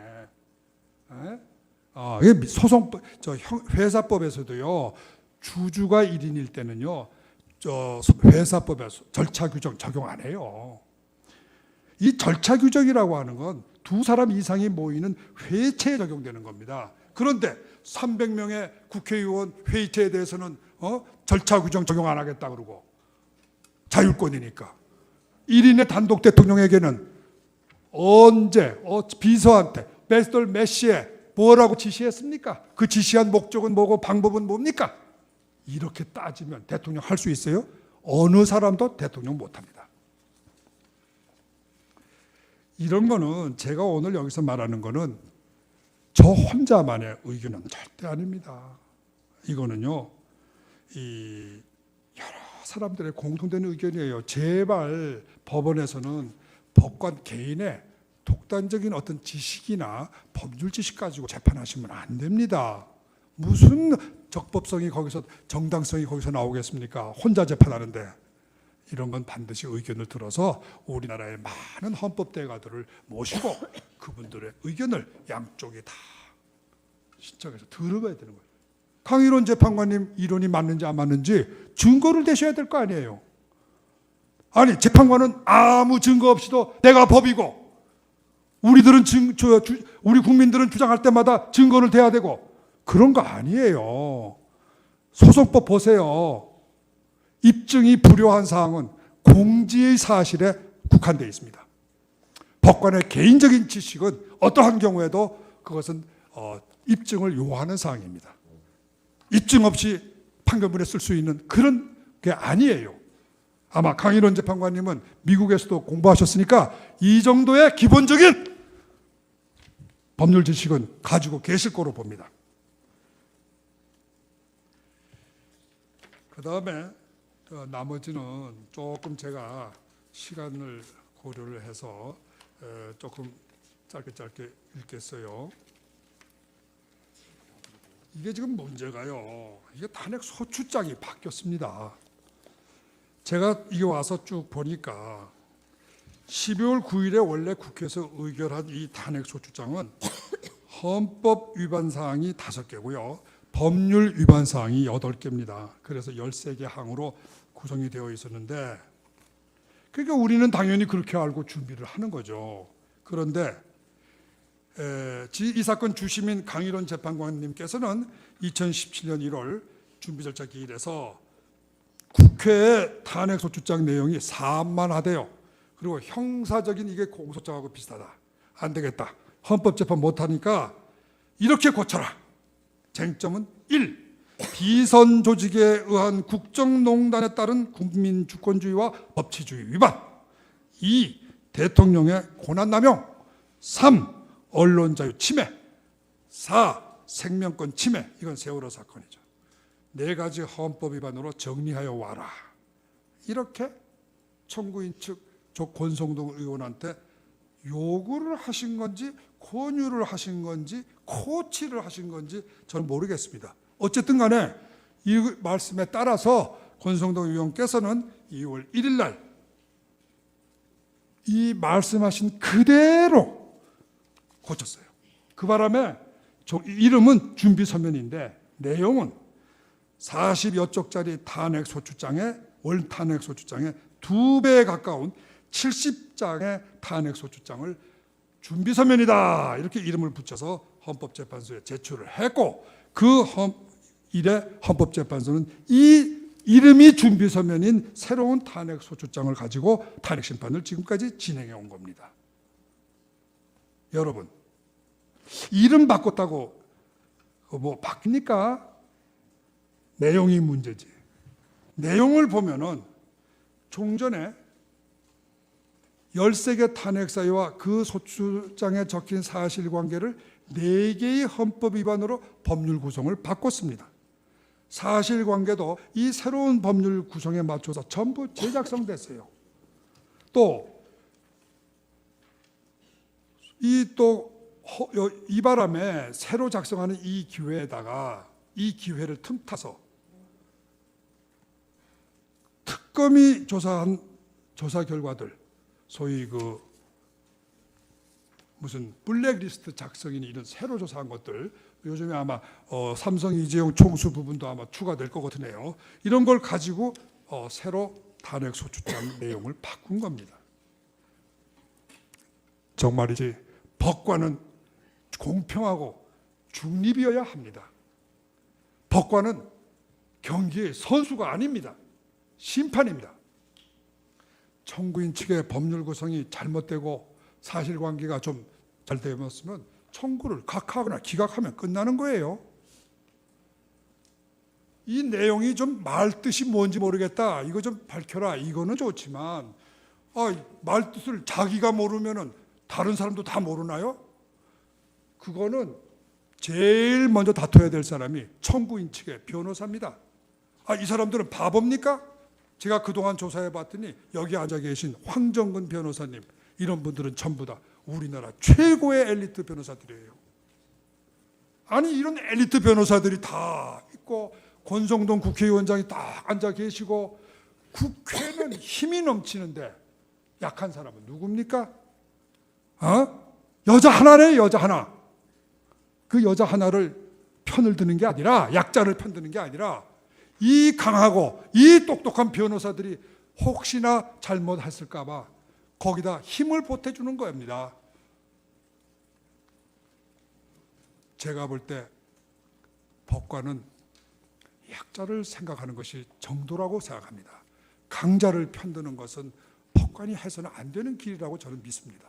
소송법, 회사법에서도요, 주주가 1인일 때는요, 회사법에서 절차 규정 적용 안 해요. 이 절차 규정이라고 하는 건 두 사람 이상이 모이는 회의체에 적용되는 겁니다. 그런데 300명의 국회의원 회의체에 대해서는 절차 규정 적용 안 하겠다 그러고, 자율권이니까. 1인의 단독 대통령에게는 언제 비서한테 몇 시에 뭐라고 지시했습니까? 그 지시한 목적은 뭐고 방법은 뭡니까? 이렇게 따지면 대통령 할 수 있어요? 어느 사람도 대통령 못합니다. 이런 거는 제가 오늘 여기서 말하는 거는 저 혼자만의 의견은 절대 아닙니다. 이거는요, 여러 사람들의 공통된 의견이에요. 제발 법원에서는 법관 개인의 독단적인 어떤 지식이나 법률 지식 가지고 재판하시면 안 됩니다. 무슨 적법성이 거기서, 정당성이 거기서 나오겠습니까? 혼자 재판하는데. 이런 건 반드시 의견을 들어서 우리나라의 많은 헌법대가들을 모시고 그분들의 의견을 양쪽이 다 신청해서 들어봐야 되는 거예요. 강일원 재판관님 이론이 맞는지 안 맞는지 증거를 대셔야 될 거 아니에요. 아니, 재판관은 아무 증거 없이도 내가 법이고 우리 국민들은 주장할 때마다 증거를 대야 되고 그런 거 아니에요. 소송법 보세요. 입증이 불효한 사항은 공지의 사실에 국한되어 있습니다. 법관의 개인적인 지식은 어떠한 경우에도 그것은 입증을 요하는 사항입니다. 입증 없이 판결문에 쓸 수 있는 그런 게 아니에요. 아마 강일원 재판관님은 미국에서도 공부하셨으니까 이 정도의 기본적인 법률 지식은 가지고 계실 거로 봅니다. 그 다음에 나머지는 조금 제가 시간을 고려를 해서 조금 짧게 읽겠어요. 이게 지금 문제가요. 이게 탄핵 소추장이 바뀌었습니다. 제가 이게 와서 쭉 보니까 12월 9일에 원래 국회에서 의결한 이 탄핵 소추장은 헌법 위반 사항이 5개고요. 법률 위반 사항이 8개입니다. 그래서 13개 항으로 구성이 되어 있었는데, 그러니까 우리는 당연히 그렇게 알고 준비를 하는 거죠. 그런데 이 사건 주심인 강일원 재판관님께서는 2017년 1월 준비 절차 기일에서 국회의 탄핵 소추장 내용이 산만하대요. 그리고 형사적인 이게 공소장하고 비슷하다. 안 되겠다. 헌법재판 못하니까 이렇게 고쳐라. 쟁점은 1. 비선 조직에 의한 국정농단에 따른 국민주권주의와 법치주의 위반. 2. 대통령의 권한남용. 3. 언론자유 침해. 4. 생명권 침해. 이건 세월호 사건이죠. 4가지 헌법 위반으로 정리하여 와라. 이렇게 청구인 측 권성동 의원한테 요구를 하신 건지 권유를 하신 건지 코치를 하신 건지 저는 모르겠습니다. 어쨌든 간에 이 말씀에 따라서 권성동 의원께서는 2월 1일 날 이 말씀하신 그대로 고쳤어요. 그 바람에 이름은 준비서면인데 내용은 40여 쪽짜리 탄핵 소추장에 월 탄핵 소추장에 2배에 가까운 70장의 탄핵 소추장을 준비서면이다 이렇게 이름을 붙여서 헌법재판소에 제출을 했고, 그 이래 헌법재판소는 이 이름이 준비서면인 새로운 탄핵 소추장을 가지고 탄핵 심판을 지금까지 진행해 온 겁니다. 여러분, 이름 바꿨다고 뭐 바뀝니까? 내용이 문제지. 내용을 보면은 종전에 13개 탄핵 사유와 그 소추장에 적힌 사실관계를 4개의 헌법 위반으로 법률 구성을 바꿨습니다. 사실관계도 이 새로운 법률 구성에 맞춰서 전부 재작성됐어요. 또 이 바람에 새로 작성하는 이 기회에다가 이 기회를 틈타서 특검이 조사한 조사 결과들, 소위 그 무슨 블랙리스트 작성이니 이런 새로 조사한 것들, 요즘에 아마 삼성 이재용 총수 부분도 아마 추가될 것 같으네요. 이런 걸 가지고 새로 탄핵 소추장 내용을 바꾼 겁니다. 정말이지 법관은 공평하고 중립이어야 합니다. 법관은 경기의 선수가 아닙니다. 심판입니다. 청구인 측의 법률 구성이 잘못되고 사실관계가 좀 잘 되었으면 청구를 각하거나 기각하면 끝나는 거예요. 이 내용이 좀 말뜻이 뭔지 모르겠다, 이거 좀 밝혀라, 이거는 좋지만 말뜻을 자기가 모르면은 다른 사람도 다 모르나요? 그거는 제일 먼저 다퉈야 될 사람이 청구인 측의 변호사입니다. 이 사람들은 바보입니까? 제가 그동안 조사해 봤더니 여기 앉아 계신 황정근 변호사님, 이런 분들은 전부 다 우리나라 최고의 엘리트 변호사들이에요. 아니 이런 엘리트 변호사들이 다 있고 권성동 국회의원장이 딱 앉아 계시고 국회는 힘이 넘치는데 약한 사람은 누굽니까? 여자 하나네, 여자 하나. 그 여자 하나를 편을 드는 게 아니라, 약자를 편드는 게 아니라 이 강하고 이 똑똑한 변호사들이 혹시나 잘못했을까 봐 거기다 힘을 보태주는 겁니다. 제가 볼 때 법관은 약자를 생각하는 것이 정도라고 생각합니다. 강자를 편드는 것은 법관이 해서는 안 되는 길이라고 저는 믿습니다.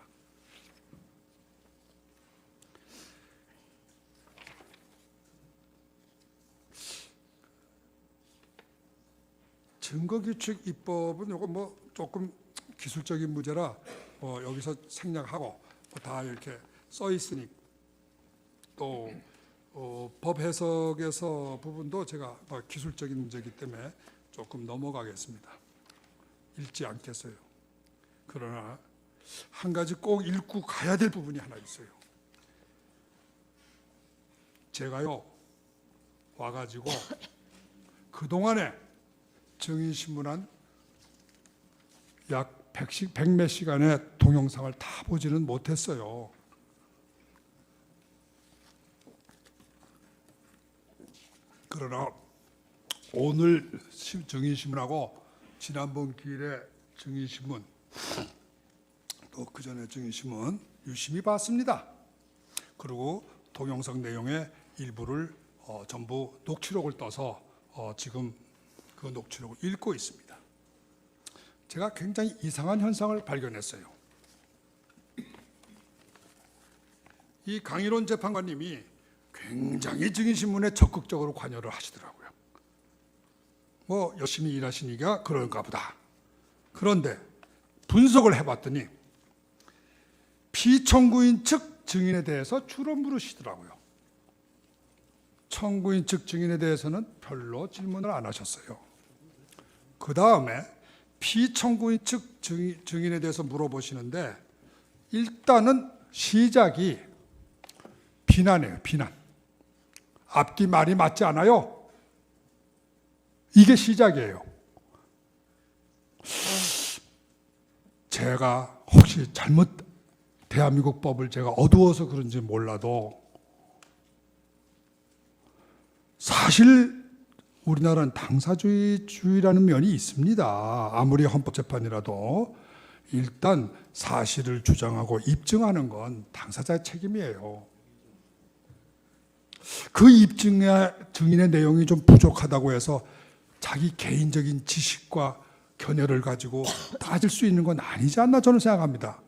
증거규칙 입법은 요거 뭐 조금 기술적인 문제라 여기서 생략하고 다 이렇게 써 있으니 또 법 해석에서 부분도 제가 기술적인 문제이기 때문에 조금 넘어가겠습니다. 읽지 않겠어요. 그러나 한 가지 꼭 읽고 가야 될 부분이 하나 있어요. 제가요 와가지고 그동안에 증인신문한 약 100몇 시간의 동영상을 다 보지는 못했어요. 그러나 오늘 증인신문하고 지난번 기일에 증인신문 또 그전에 증인신문 유심히 봤습니다. 그리고 동영상 내용의 일부를 전부 녹취록을 떠서 지금 그 녹취록을 읽고 있습니다. 제가 굉장히 이상한 현상을 발견했어요. 이 강일원 재판관님이 굉장히 증인신문에 적극적으로 관여를 하시더라고요. 뭐 열심히 일하시니까 그런가 보다. 그런데 분석을 해봤더니 피청구인 측 증인에 대해서 주로 물으시더라고요. 청구인 측 증인에 대해서는 별로 질문을 안 하셨어요. 그 다음에 피청구인 측 증인에 대해서 물어보시는데 일단은 시작이 비난이에요. 비난. 앞뒤 말이 맞지 않아요. 이게 시작이에요. 제가 혹시 대한민국 법을 제가 어두워서 그런지 몰라도 사실 우리나라는 당사주의라는 면이 있습니다. 아무리 헌법재판이라도 일단 사실을 주장하고 입증하는 건 당사자의 책임이에요. 그 증인의 내용이 좀 부족하다고 해서 자기 개인적인 지식과 견해를 가지고 따질 수 있는 건 아니지 않나 저는 생각합니다.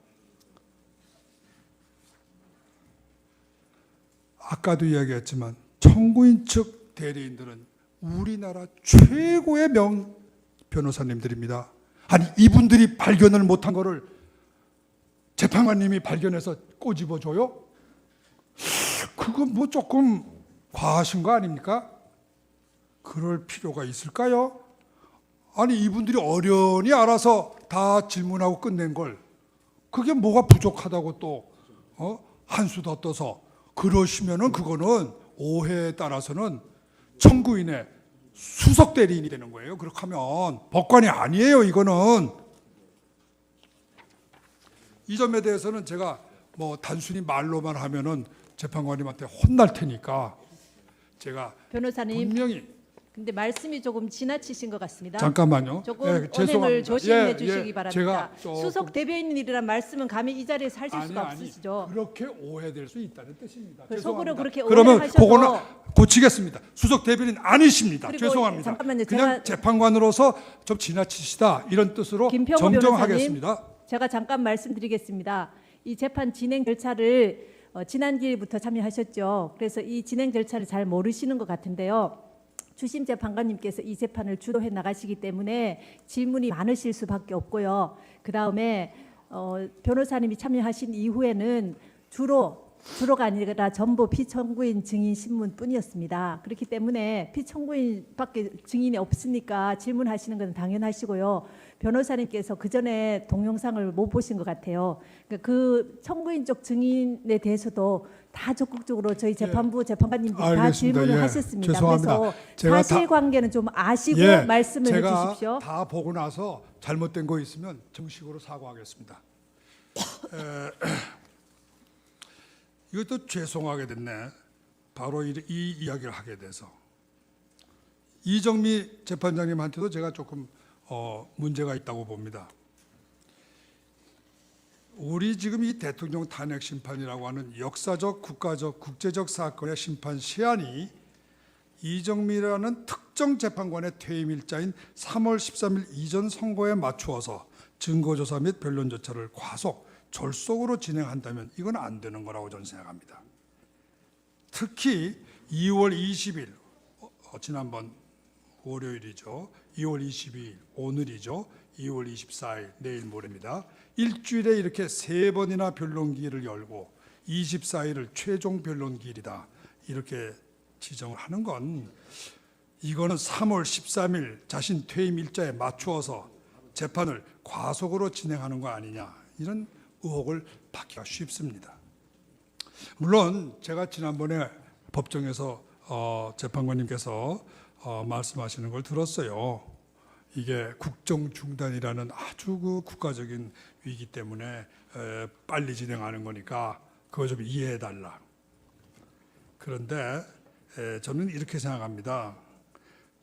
아까도 이야기했지만 청구인 측 대리인들은 우리나라 최고의 변호사님들입니다. 아니 이분들이 발견을 못한 거를 재판관님이 발견해서 꼬집어줘요? 그건 뭐 조금 과하신 거 아닙니까? 그럴 필요가 있을까요? 아니 이분들이 어련히 알아서 다 질문하고 끝낸 걸 그게 뭐가 부족하다고 또 한 수 더 떠서 그러시면은 그거는 오해에 따라서는 청구인의 수석 대리인이 되는 거예요. 그렇게 하면 법관이 아니에요. 이거는 이 점에 대해서는 제가 뭐 단순히 말로만 하면은 재판관님한테 혼날 테니까 제가 변호사님, 분명히 근데 말씀이 조금 지나치신 것 같습니다. 잠깐만요. 조금 예, 언행을 죄송합니다. 조심해 주시기 바랍니다. 제가 조금- 수석 대변인이란 말씀은 감히 이 자리에서 하실 수가 아니, 없으시죠. 그렇게 오해될 수 있다는 뜻입니다. 그 죄송합니다. 속으로 그렇게 그러면 오해하셔서 그거는 고치겠습니다. 수석 대변인 아니십니다. 그리고 죄송합니다. 잠깐만요. 그냥 재판관으로서 좀 지나치시다 이런 뜻으로 김평우 정정하겠습니다. 제가 잠깐 말씀드리겠습니다. 이 재판 진행 절차를 지난 기일부터 참여하셨죠. 그래서 이 진행 절차를 잘 모르시는 것 같은데요. 주심 재판관님께서 이 재판을 주도해 나가시기 때문에 질문이 많으실 수밖에 없고요. 그 다음에 변호사님이 참여하신 이후에는 주로가 아니라 전부 피청구인 증인 신문뿐이었습니다. 그렇기 때문에 피청구인밖에 증인이 없으니까 질문하시는 건 당연하시고요. 변호사님께서 그 전에 동영상을 못 보신 것 같아요. 그 청구인 쪽 증인에 대해서도 다 적극적으로 저희 재판부 재판관님들이 다 알겠습니다. 질문을 예, 하셨습니다. 죄송합니다. 그래서 제가 사실관계는 좀 아시고 예, 말씀을 제가 해주십시오. 다 보고 나서 잘못된 거 있으면 정식으로 사과하겠습니다. 이것도 죄송하게 됐네. 바로 이 이야기를 하게 돼서 이정미 재판장님한테도 제가 조금 문제가 있다고 봅니다. 우리 지금 이 대통령 탄핵 심판이라고 하는 역사적, 국가적, 국제적 사건의 심판 시한이 이정미라는 특정 재판관의 퇴임 일자인 3월 13일 이전 선고에 맞추어서 증거조사 및 변론 절차를 과속, 졸속으로 진행한다면 이건 안 되는 거라고 저는 생각합니다. 특히 2월 20일 지난번 월요일이죠. 2월 22일 오늘이죠. 2월 24일 내일 모레입니다. 일주일에 이렇게 3번이나 변론기일을 열고 24일을 최종 변론기일이다 이렇게 지정을 하는 건 이거는 3월 13일 자신 퇴임 일자에 맞추어서 재판을 과속으로 진행하는 거 아니냐 이런 의혹을 받기가 쉽습니다. 물론 제가 지난번에 법정에서 재판관님께서 말씀하시는 걸 들었어요. 이게 국정 중단이라는 아주 그 국가적인 위기 때문에 빨리 진행하는 거니까 그거 좀 이해해 달라. 그런데 저는 이렇게 생각합니다.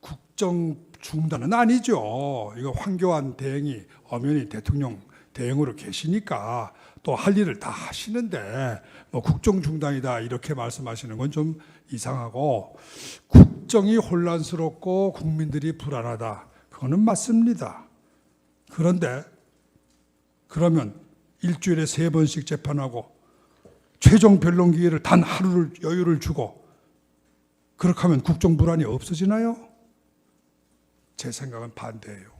국정 중단은 아니죠. 이거 황교안 대행이 엄연히 대통령 대행으로 계시니까 또 할 일을 다 하시는데 뭐 국정 중단이다 이렇게 말씀하시는 건 좀 이상하고 국정이 혼란스럽고 국민들이 불안하다. 그거는 맞습니다. 그런데 그러면 일주일에 3번씩 재판하고 최종 변론 기회를 단 하루를 여유를 주고 그렇게 하면 국정 불안이 없어지나요? 제 생각은 반대예요.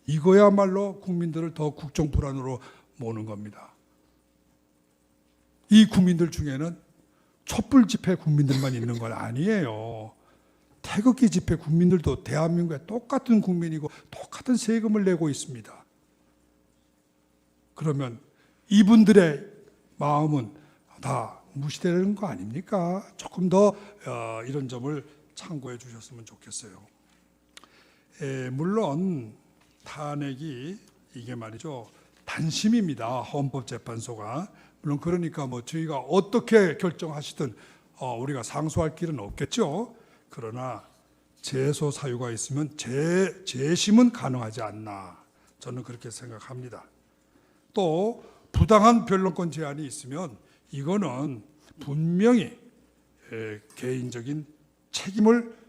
이거야말로 국민들을 더 국정 불안으로 모는 겁니다. 이 국민들 중에는 촛불 집회 국민들만 있는 건 아니에요. 태극기 집회 국민들도 대한민국의 똑같은 국민이고 똑같은 세금을 내고 있습니다. 그러면 이분들의 마음은 다 무시되는 거 아닙니까? 조금 더 이런 점을 참고해 주셨으면 좋겠어요. 물론 탄핵이 이게 말이죠 단심입니다. 헌법재판소가 물론 그러니까 뭐 저희가 어떻게 결정하시든 우리가 상소할 길은 없겠죠. 그러나 재소 사유가 있으면 재심은 가능하지 않나 저는 그렇게 생각합니다. 또 부당한 변론권 제한이 있으면 이거는 분명히 개인적인 책임을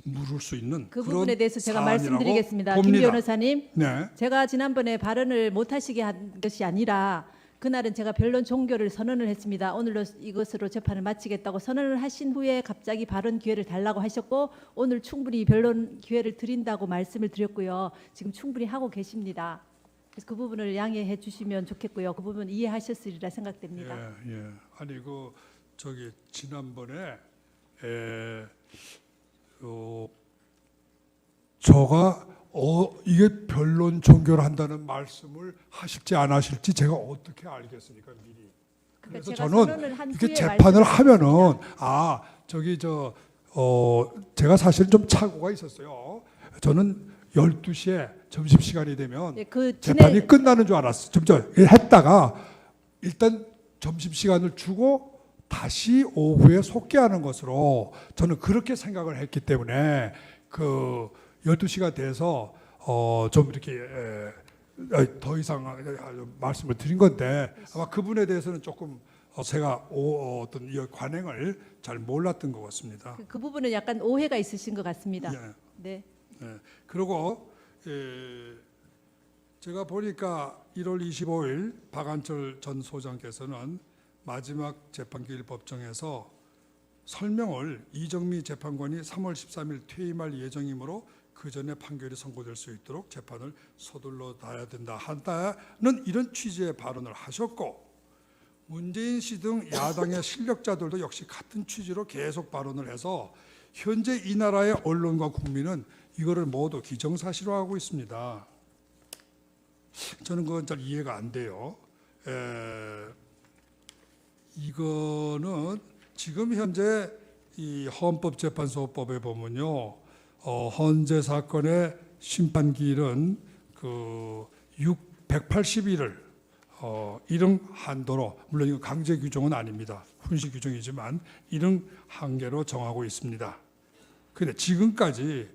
물을 수 있는 그 그런 부분에 대해서 제가 사안이라고 말씀드리겠습니다. 봅니다. 김 변호사님, 네. 제가 지난번에 발언을 못하시게 한 것이 아니라 그날은 제가 변론 종결을 선언을 했습니다. 오늘로 이것으로 재판을 마치겠다고 선언을 하신 후에 갑자기 발언 기회를 달라고 하셨고 오늘 충분히 변론 기회를 드린다고 말씀을 드렸고요. 지금 충분히 하고 계십니다. 그래서 그 부분을 양해해 주시면 좋겠고요. 그 부분 이해하셨으리라 생각됩니다. 예. 아니 그 저기 지난번에 저가 이게 변론 종결한다는 말씀을 하실지 안 하실지 제가 어떻게 알겠습니까 미리. 그래서 저는 이렇게 재판을 하면은 제가 사실 좀 착오가 있었어요. 저는 12시에 점심시간이 되면 재판이 끝나는 줄 알았어요. 좀 했다가 일단 점심시간을 주고 다시 오후에 속개하는 것으로 저는 그렇게 생각을 했기 때문에 그 12시가 돼서 좀 이렇게 더 이상 말씀을 드린 건데 아마 그분에 대해서는 조금 제가 어떤 이 관행을 잘 몰랐던 것 같습니다. 그 부분은 약간 오해가 있으신 것 같습니다. 예. 네. 그리고 제가 보니까 1월 25일 박한철 전 소장께서는 마지막 재판기일 법정에서 설명을 이정미 재판관이 3월 13일 퇴임할 예정이므로 그 전에 판결이 선고될 수 있도록 재판을 서둘러 놔야 된다 한다는 이런 취지의 발언을 하셨고 문재인 씨 등 야당의 실력자들도 역시 같은 취지로 계속 발언을 해서 현재 이 나라의 언론과 국민은 이거를 모두 기정사실화하고 있습니다. 저는 그건 잘 이해가 안 돼요. 이거는 지금 현재 이 헌법재판소법에 보면요, 헌재 사건의 심판기일은 그 180일을 이릉 한도로 물론 이거 강제 규정은 아닙니다. 훈시 규정이지만 이릉 한계로 정하고 있습니다. 그런데 지금까지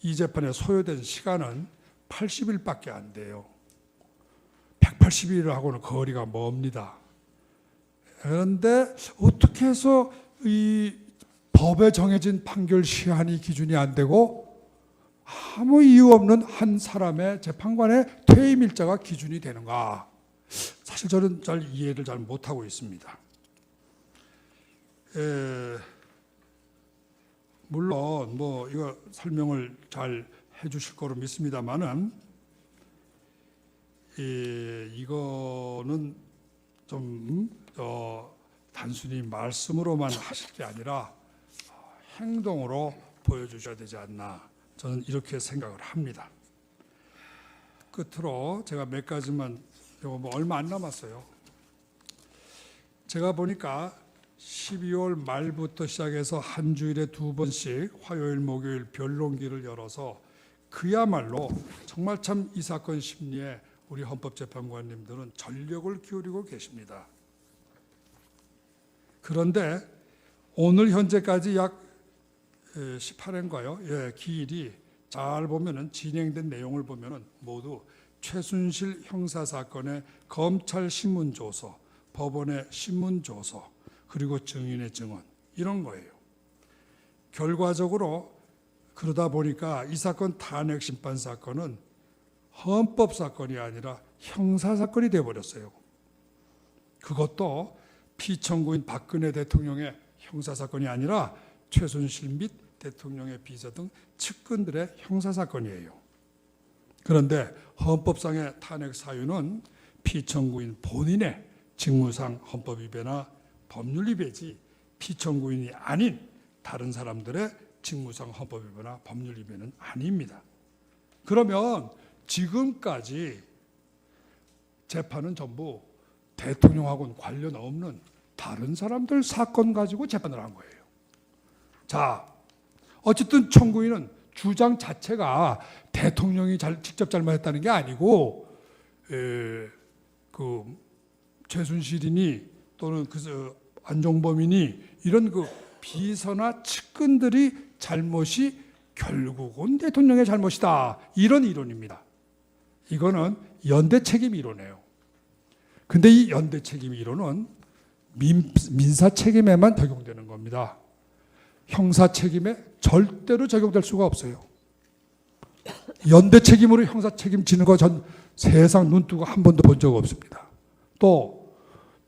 이 재판에 소요된 시간은 80일밖에 안 돼요. 180일하고는 거리가 멉니다. 그런데 어떻게 해서 이 법에 정해진 판결 시한이 기준이 안 되고 아무 이유 없는 한 사람의 재판관의 퇴임 일자가 기준이 되는가? 사실 저는 잘 이해를 잘 못하고 있습니다. 물론 뭐 이거 설명을 잘 해주실 거로 믿습니다만은 이거는 좀 단순히 말씀으로만 하실 게 아니라 행동으로 보여주셔야 되지 않나, 저는 이렇게 생각을 합니다. 끝으로 제가 몇 가지만, 이거 뭐 얼마 안 남았어요. 제가 보니까 12월 말부터 시작해서 한 주일에 2번씩 화요일 목요일 변론기를 열어서 그야말로 정말 참 이 사건 심리에 우리 헌법재판관님들은 전력을 기울이고 계십니다. 그런데 오늘 현재까지 약 18회인가요? 기일이 잘 보면은, 진행된 내용을 보면은 모두 최순실 형사 사건의 검찰 신문조서, 법원의 신문조서, 그리고 증인의 증언, 이런 거예요. 결과적으로 그러다 보니까 이 사건 탄핵 심판 사건은 헌법 사건이 아니라 형사 사건이 되어버렸어요. 그것도 피청구인 박근혜 대통령의 형사 사건이 아니라 최순실 및 대통령의 비서 등 측근들의 형사 사건이에요. 그런데 헌법상의 탄핵 사유는 피청구인 본인의 직무상 헌법 위배나 법률 위배지 피청구인이 아닌 다른 사람들의 직무상 헌법 위배나 법률 위배는 아닙니다. 그러면 지금까지 재판은 전부 대통령하고는 관련 없는 다른 사람들 사건 가지고 재판을 한 거예요. 자, 어쨌든 청구인은 주장 자체가 대통령이 직접 잘못했다는 게 아니고 그 최순실이니 또는 그 안종범이니 이런 그 비서나 측근들이 잘못이 결국은 대통령의 잘못이다, 이런 이론입니다. 이거는 연대 책임 이론이에요. 근데 이 연대 책임 이론은 민사 책임에만 적용되는 겁니다. 형사 책임에 절대로 적용될 수가 없어요. 연대 책임으로 형사 책임 지는 거 전 세상 눈 뜨고 한 번도 본 적 없습니다. 또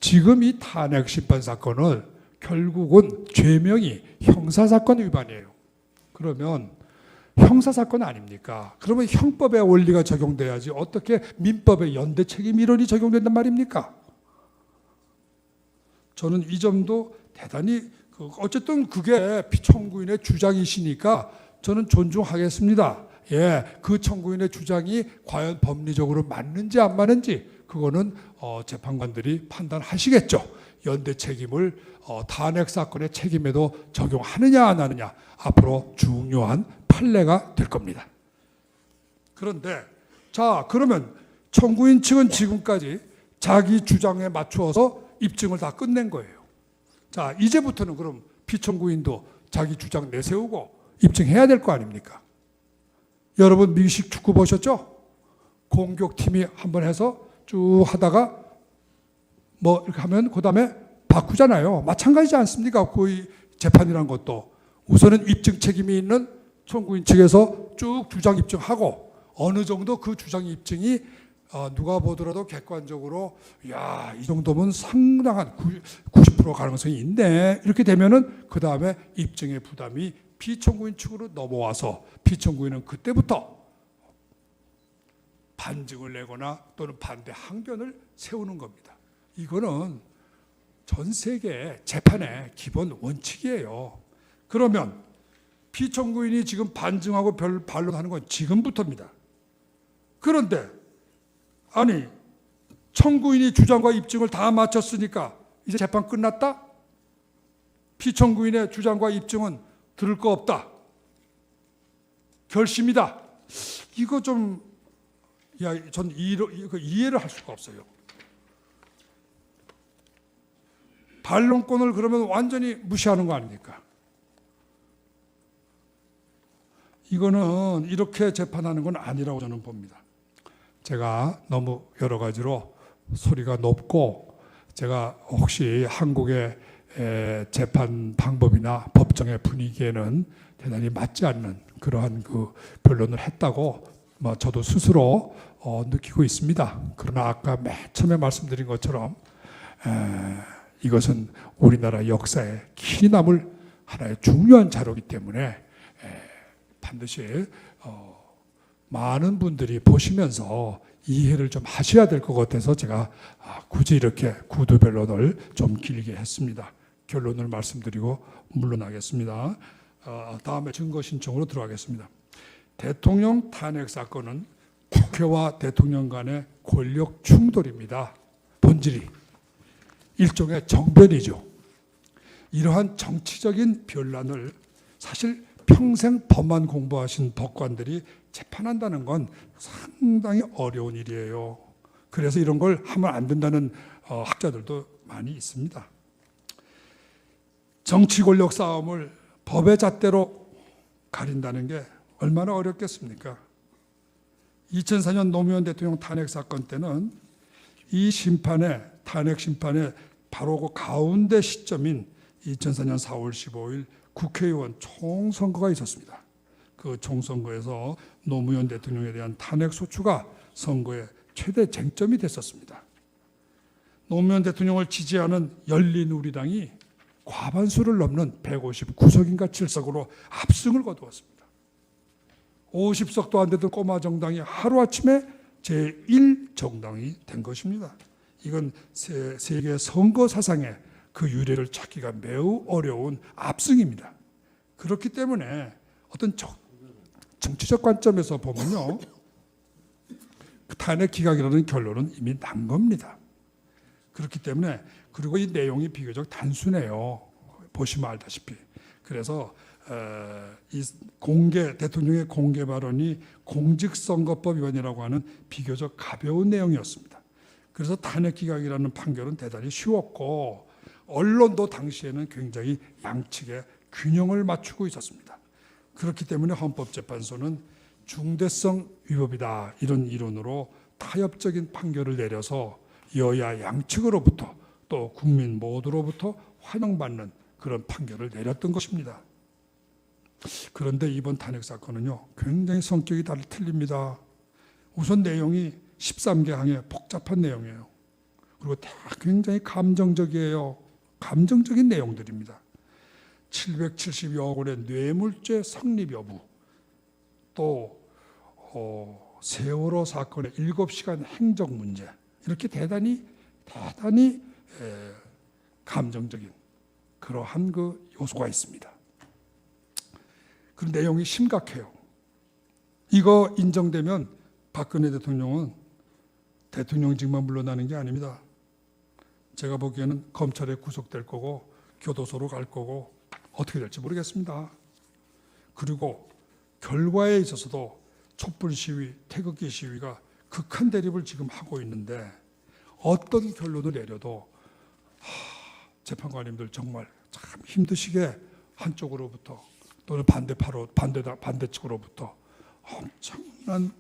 지금 이 탄핵 심판 사건을 결국은 죄명이 형사사건 위반이에요. 그러면 형사사건 아닙니까? 그러면 형법의 원리가 적용돼야지 어떻게 민법의 연대 책임 이론이 적용된단 말입니까? 저는 이 점도 대단히, 어쨌든 그게 피청구인의 주장이시니까 저는 존중하겠습니다. 예, 그 청구인의 주장이 과연 법리적으로 맞는지 안 맞는지 그거는 재판관들이 판단하시겠죠. 연대 책임을 탄핵 사건의 책임에도 적용하느냐 안 하느냐 앞으로 중요한 판례가 될 겁니다. 그런데 자, 그러면 청구인 측은 지금까지 자기 주장에 맞추어서 입증을 다 끝낸 거예요. 자, 이제부터는 그럼 피청구인도 자기 주장 내세우고 입증해야 될 거 아닙니까? 여러분 미식 축구 보셨죠? 공격팀이 한번 해서 쭉 하다가 뭐 이렇게 하면 그 다음에 바꾸잖아요. 마찬가지지 않습니까? 그 재판이란 것도 우선은 입증 책임이 있는 청구인 측에서 쭉 주장 입증하고 어느 정도 그 주장 입증이 누가 보더라도 객관적으로 야, 이 정도면 상당한 90% 가능성이 있네, 이렇게 되면은 그 다음에 입증의 부담이 피청구인 측으로 넘어와서 피청구인은 그때부터 반증을 내거나 또는 반대 항변을 세우는 겁니다. 이거는 전 세계 재판의 기본 원칙이에요. 그러면 피청구인이 지금 반증하고 반론하는 건 지금부터입니다. 그런데 아니, 청구인이 주장과 입증을 다 마쳤으니까 이제 재판 끝났다? 피청구인의 주장과 입증은 들을 거 없다, 결심이다. 이거 좀, 전 이해를 할 수가 없어요. 반론권을 그러면 완전히 무시하는 거 아닙니까? 이거는 이렇게 재판하는 건 아니라고 저는 봅니다. 제가 너무 여러 가지로 소리가 높고 제가 혹시 한국의 재판 방법이나 법정의 분위기에는 대단히 맞지 않는 그러한 그 변론을 했다고 저도 스스로 느끼고 있습니다. 그러나 아까 맨 처음에 말씀드린 것처럼 이것은 우리나라 역사에 길이 남을 하나의 중요한 자료이기 때문에 반드시 많은 분들이 보시면서 이해를 좀 하셔야 될 것 같아서 제가 굳이 이렇게 구두 변론을 좀 길게 했습니다. 결론을 말씀드리고 물러나겠습니다. 다음에 증거 신청으로 들어가겠습니다. 대통령 탄핵 사건은 국회와 대통령 간의 권력 충돌입니다. 본질이 일종의 정변이죠. 이러한 정치적인 변란을 사실 평생 법만 공부하신 법관들이 재판한다는 건 상당히 어려운 일이에요. 그래서 이런 걸 하면 안 된다는 학자들도 많이 있습니다. 정치 권력 싸움을 법의 잣대로 가린다는 게 얼마나 어렵겠습니까? 2004년 노무현 대통령 탄핵 사건 때는 이 탄핵 심판의 바로 그 가운데 시점인 2004년 4월 15일 국회의원 총선거가 있었습니다. 그 총선거에서 노무현 대통령에 대한 탄핵 소추가 선거의 최대 쟁점이 됐었습니다. 노무현 대통령을 지지하는 열린우리당이 과반수를 넘는 159석인가 7석으로 압승을 거두었습니다. 50석도 안 되던 꼬마 정당이 하루아침에 제1정당이 된 것입니다. 이건 세계 선거 사상의 그 유래를 찾기가 매우 어려운 압승입니다. 그렇기 때문에 어떤 정치적 관점에서 보면요, 탄핵 기각이라는 결론은 이미 난 겁니다. 그렇기 때문에, 그리고 이 내용이 비교적 단순해요. 보시면 알다시피. 그래서 이 대통령의 공개 발언이 공직선거법 위반이라고 하는 비교적 가벼운 내용이었습니다. 그래서 탄핵 기각이라는 판결은 대단히 쉬웠고, 언론도 당시에는 굉장히 양측의 균형을 맞추고 있었습니다. 그렇기 때문에 헌법재판소는 중대성 위법이다, 이런 이론으로 타협적인 판결을 내려서 여야 양측으로부터 또 국민 모두로부터 환영받는 그런 판결을 내렸던 것입니다. 그런데 이번 탄핵 사건은요, 굉장히 성격이 틀립니다. 우선 내용이 13개 항의 복잡한 내용이에요. 그리고 다 굉장히 감정적이에요. 감정적인 내용들입니다. 770여억 원의 뇌물죄 성립 여부, 또 세월호 사건의 7시간 행적 문제, 이렇게 대단히 감정적인 그러한 그 요소가 있습니다. 그 내용이 심각해요. 이거 인정되면 박근혜 대통령은 대통령직만 물러나는 게 아닙니다. 제가 보기에는 검찰에 구속될 거고 교도소로 갈 거고 어떻게 될지 모르겠습니다. 그리고 결과에 있어서도 촛불 시위, 태극기 시위가 극한 대립을 지금 하고 있는데 어떤 결론을 내려도 재판관님들 정말 참 힘드시게 한쪽으로부터 또는 반대측으로부터 엄청난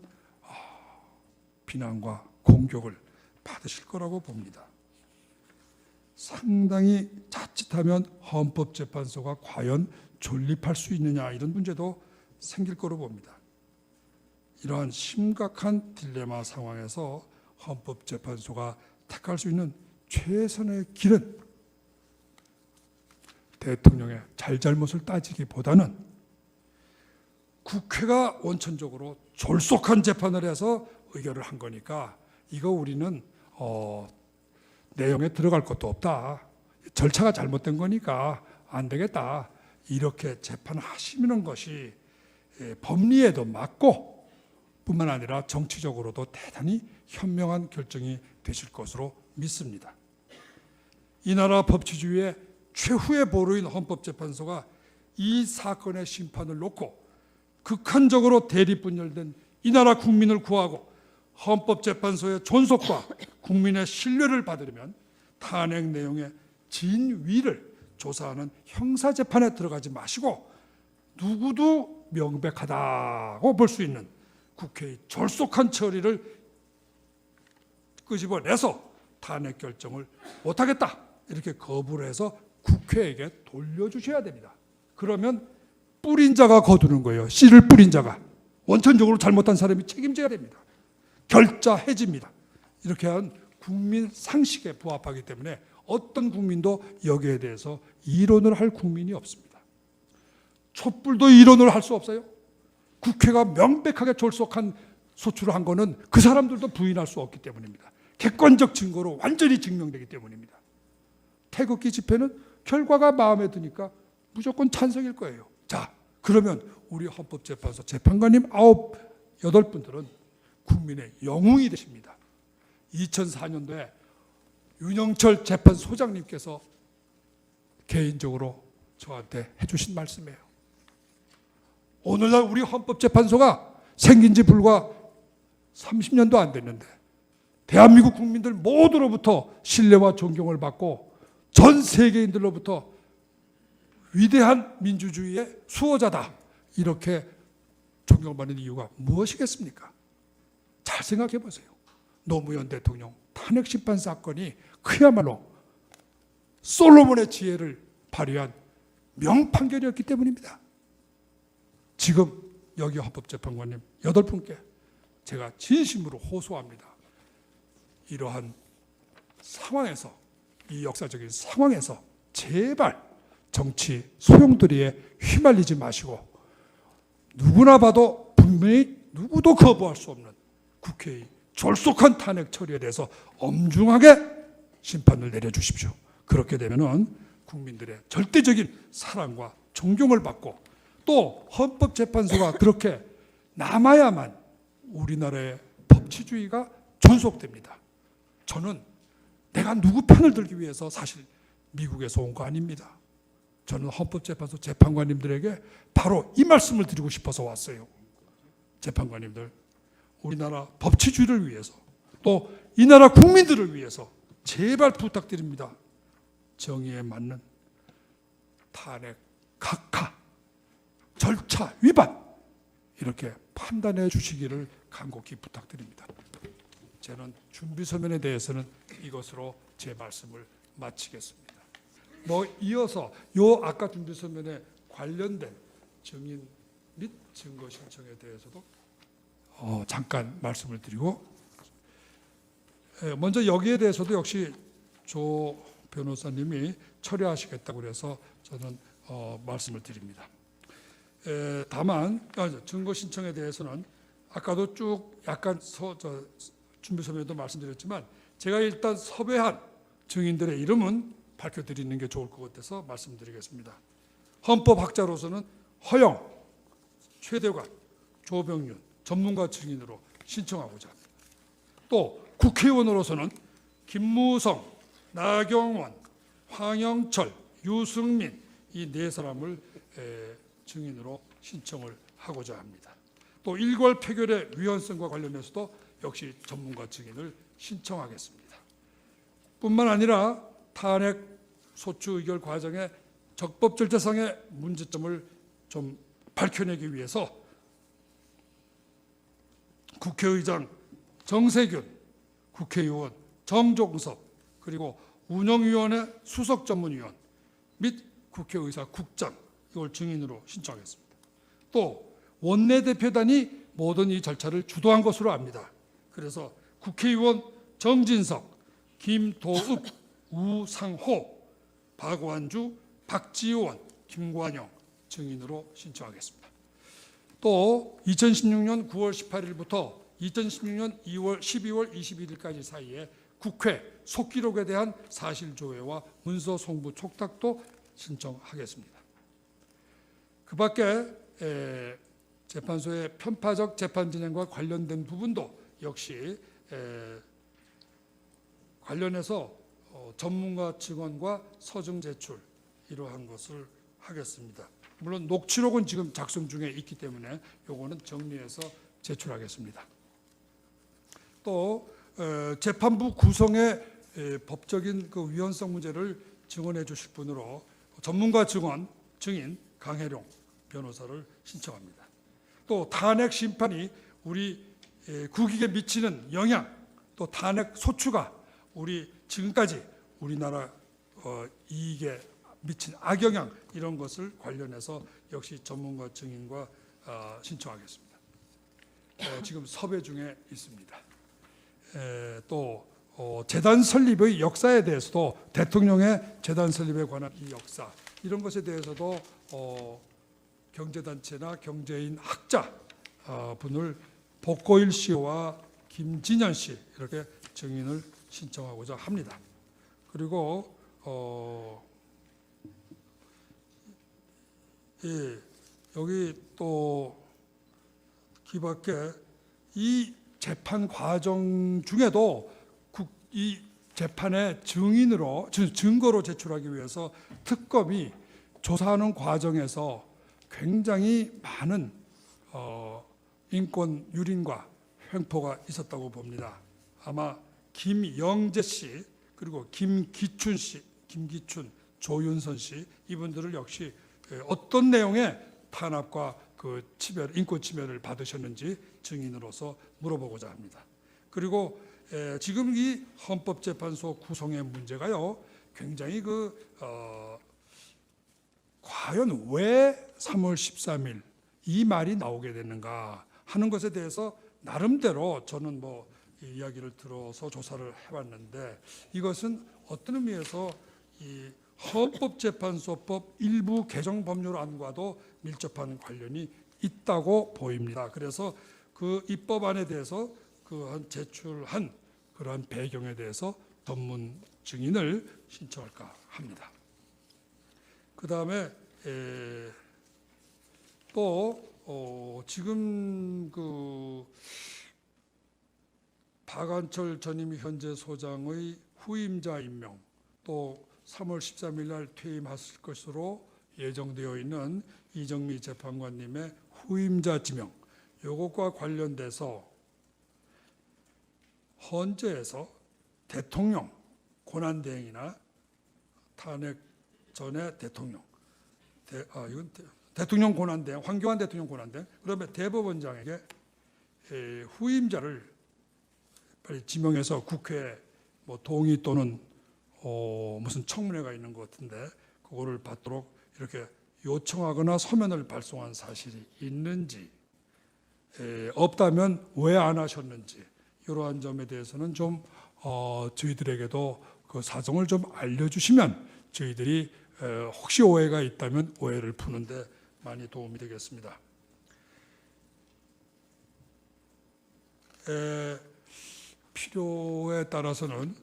비난과 공격을 받으실 거라고 봅니다. 상당히 자칫하면 헌법재판소가 과연 존립할 수 있느냐, 이런 문제도 생길 거로 봅니다. 이러한 심각한 딜레마 상황에서 헌법재판소가 택할 수 있는 최선의 길은 대통령의 잘잘못을 따지기보다는 국회가 원천적으로 졸속한 재판을 해서 의결을 한 거니까 이거 우리는 내용에 들어갈 것도 없다, 절차가 잘못된 거니까 안 되겠다, 이렇게 재판하시는 것이 법리에도 맞고 뿐만 아니라 정치적으로도 대단히 현명한 결정이 되실 것으로 믿습니다. 이 나라 법치주의의 최후의 보루인 헌법재판소가 이 사건의 심판을 놓고 극한적으로 대립분열된 이 나라 국민을 구하고 헌법재판소의 존속과 국민의 신뢰를 받으려면 탄핵 내용의 진위를 조사하는 형사재판에 들어가지 마시고 누구도 명백하다고 볼 수 있는 국회의 졸속한 처리를 끄집어내서 탄핵 결정을 못하겠다, 이렇게 거부를 해서 국회에게 돌려주셔야 됩니다. 그러면 뿌린 자가 거두는 거예요. 씨를 뿌린 자가. 원천적으로 잘못한 사람이 책임져야 됩니다. 결자 해지입니다. 이렇게 한 국민 상식에 부합하기 때문에 어떤 국민도 여기에 대해서 이론을 할 국민이 없습니다. 촛불도 이론을 할 수 없어요. 국회가 명백하게 졸속한 소출을 한 거는 그 사람들도 부인할 수 없기 때문입니다. 객관적 증거로 완전히 증명되기 때문입니다. 태극기 집회는 결과가 마음에 드니까 무조건 찬성일 거예요. 자, 그러면 우리 헌법재판소 재판관님 8분들은 국민의 영웅이 되십니다. 2004년도에 윤영철 재판소장님께서 개인적으로 저한테 해주신 말씀이에요. 오늘날 우리 헌법재판소가 생긴 지 불과 30년도 안 됐는데 대한민국 국민들 모두로부터 신뢰와 존경을 받고 전 세계인들로부터 위대한 민주주의의 수호자다, 이렇게 존경받는 이유가 무엇이겠습니까? 잘 생각해 보세요. 노무현 대통령 탄핵 심판 사건이 그야말로 솔로몬의 지혜를 발휘한 명판결이었기 때문입니다. 지금 여기 헌법재판관님 8분께 제가 진심으로 호소합니다. 이러한 상황에서, 이 역사적인 상황에서 제발 정치 소용돌이에 휘말리지 마시고 누구나 봐도 분명히 누구도 거부할 수 없는 국회의 졸속한 탄핵 처리에 대해서 엄중하게 심판을 내려주십시오. 그렇게 되면은 국민들의 절대적인 사랑과 존경을 받고 또 헌법재판소가 그렇게 남아야만 우리나라의 법치주의가 존속됩니다. 저는 내가 누구 편을 들기 위해서 사실 미국에서 온 거 아닙니다. 저는 헌법재판소 재판관님들에게 바로 이 말씀을 드리고 싶어서 왔어요. 재판관님들, 우리나라 법치주의를 위해서 또 이 나라 국민들을 위해서 제발 부탁드립니다. 정의에 맞는 탄핵 각하, 절차 위반, 이렇게 판단해 주시기를 간곡히 부탁드립니다. 저는 준비서면에 대해서는 이것으로 제 말씀을 마치겠습니다. 이어서 아까 준비서면에 관련된 증인 및 증거 신청에 대해서도 잠깐 말씀을 드리고, 먼저 여기에 대해서도 역시 조 변호사님이 처리하시겠다고 그래서 저는 말씀을 드립니다. 다만 증거 신청에 대해서는 아까도 쭉 약간 준비서면에도 말씀드렸지만 제가 일단 섭외한 증인들의 이름은 밝혀드리는 게 좋을 것 같아서 말씀드리겠습니다. 헌법학자로서는 허영, 최대관, 조병윤 전문가 증인으로 신청하고자 합니다. 또 국회의원으로서는 김무성, 나경원, 황영철, 유승민 이 4사람을 증인으로 신청을 하고자 합니다. 또 일괄 표결의 위헌성과 관련해서도 역시 전문가 증인을 신청하겠습니다. 뿐만 아니라 탄핵 소추 의결 과정의 적법 절차상의 문제점을 좀 밝혀내기 위해서 국회의장 정세균, 국회의원 정종섭, 그리고 운영위원회 수석 전문위원 및 국회의사 국장, 이걸 증인으로 신청하겠습니다. 또 원내대표단이 모든 이 절차를 주도한 것으로 압니다. 그래서 국회의원 정진석, 김도읍, 우상호, 박완주, 박지원, 김관영 증인으로 신청하겠습니다. 또 2016년 9월 18일부터 2016년 12월 21일까지 사이에 국회 속기록에 대한 사실조회와 문서 송부 촉탁도 신청하겠습니다. 그 밖에 재판소의 편파적 재판 진행과 관련된 부분도 역시 관련해서 전문가 증언과 서증 제출 이러한 것을 하겠습니다. 물론 녹취록은 지금 작성 중에 있기 때문에 요거는 정리해서 제출하겠습니다. 또 재판부 구성의 법적인 그 위헌성 문제를 증언해 주실 분으로 전문가 증인 강혜룡 변호사를 신청합니다. 또 탄핵 심판이 우리 국익에 미치는 영향, 또 탄핵 소추가 우리 지금까지 우리나라 이익에 미친 악영향, 이런 것을 관련해서 역시 전문가 증인과 신청하겠습니다. 지금 섭외 중에 있습니다. 또 재단 설립의 역사에 대해서도, 대통령의 재단 설립에 관한 이 역사, 이런 것에 대해서도 경제단체나 경제인 학자 분을 복고일 씨와 김진현 씨 이렇게 증인을 신청하고자 합니다. 그리고 예, 여기 또 기밖에 이 재판 과정 중에도 이 재판의 증거로 제출하기 위해서 특검이 조사하는 과정에서 굉장히 많은 인권 유린과 횡포가 있었다고 봅니다. 아마 김영재 씨 그리고 김기춘 씨, 조윤선 씨 이분들을 역시 어떤 내용의 탄압과 그 인권 침해를 받으셨는지 증인으로서 물어보고자 합니다. 그리고 지금 이 헌법재판소 구성의 문제가요, 굉장히 과연 왜 3월 13일 이 말이 나오게 됐는가 하는 것에 대해서 나름대로 저는 이야기를 들어서 조사를 해봤는데 이것은 어떤 의미에서 이 헌법재판소법 일부 개정 법률안과도 밀접한 관련이 있다고 보입니다. 그래서 그 입법안에 대해서 제출한 그러한 배경에 대해서 전문 증인을 신청할까 합니다. 그 다음에 또 지금 박안철 전임 현재 소장의 후임자 임명 또 3월 13일 날 퇴임하실 것으로 예정되어 있는 이정미 재판관님의 후임자 지명 이것과 관련돼서 헌재에서 대통령 권한대행이나 탄핵 전에 대통령 이건 대통령 권한대행 황교안 대통령 권한대행 그다음에 대법원장에게 후임자를 빨리 지명해서 국회에 동의 또는 무슨 청문회가 있는 것 같은데 그거를 받도록 이렇게 요청하거나 서면을 발송한 사실이 있는지 없다면 왜 안 하셨는지 이러한 점에 대해서는 좀 저희들에게도 그 사정을 좀 알려주시면 저희들이 혹시 오해가 있다면 오해를 푸는데 많이 도움이 되겠습니다. 필요에 따라서는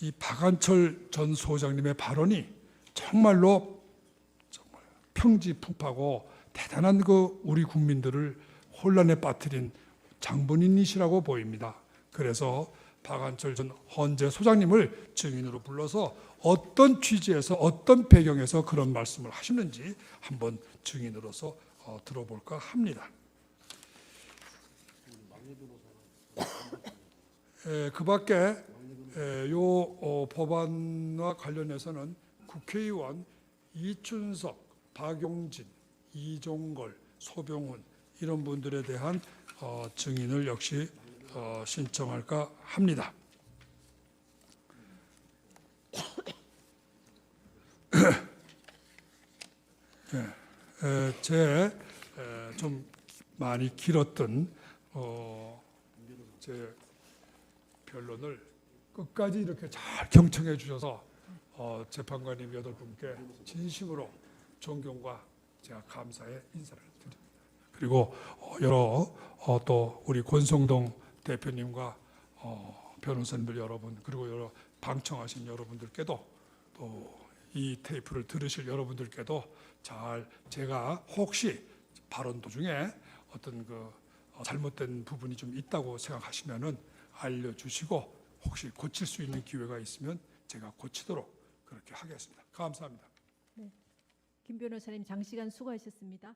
이 박안철 전 소장님의 발언이 정말 평지풍파고 대단한 우리 국민들을 혼란에 빠뜨린 장본인이시라고 보입니다. 그래서 박안철 전 헌재 소장님을 증인으로 불러서 어떤 취지에서 어떤 배경에서 그런 말씀을 하시는지 한번 증인으로서 들어볼까 합니다. 그 밖에 요 법안과 관련해서는 국회의원 이춘석, 박용진, 이종걸, 소병훈 이런 분들에 대한 증인을 역시 신청할까 합니다. 제 좀 많이 길었던 제 변론을 끝까지 이렇게 잘 경청해 주셔서 재판관님 8분께 진심으로 존경과 제가 감사의 인사를 드립니다. 그리고 여러 또 우리 권성동 대표님과 변호사님들 여러분 그리고 여러 방청하신 여러분들께도 또 이 테이프를 들으실 여러분들께도 잘 제가 혹시 발언 도중에 어떤 잘못된 부분이 좀 있다고 생각하시면은 알려주시고 혹시 고칠 수 있는 기회가 있으면 제가 고치도록 그렇게 하겠습니다. 감사합니다. 네, 김 변호사님 장시간 수고하셨습니다.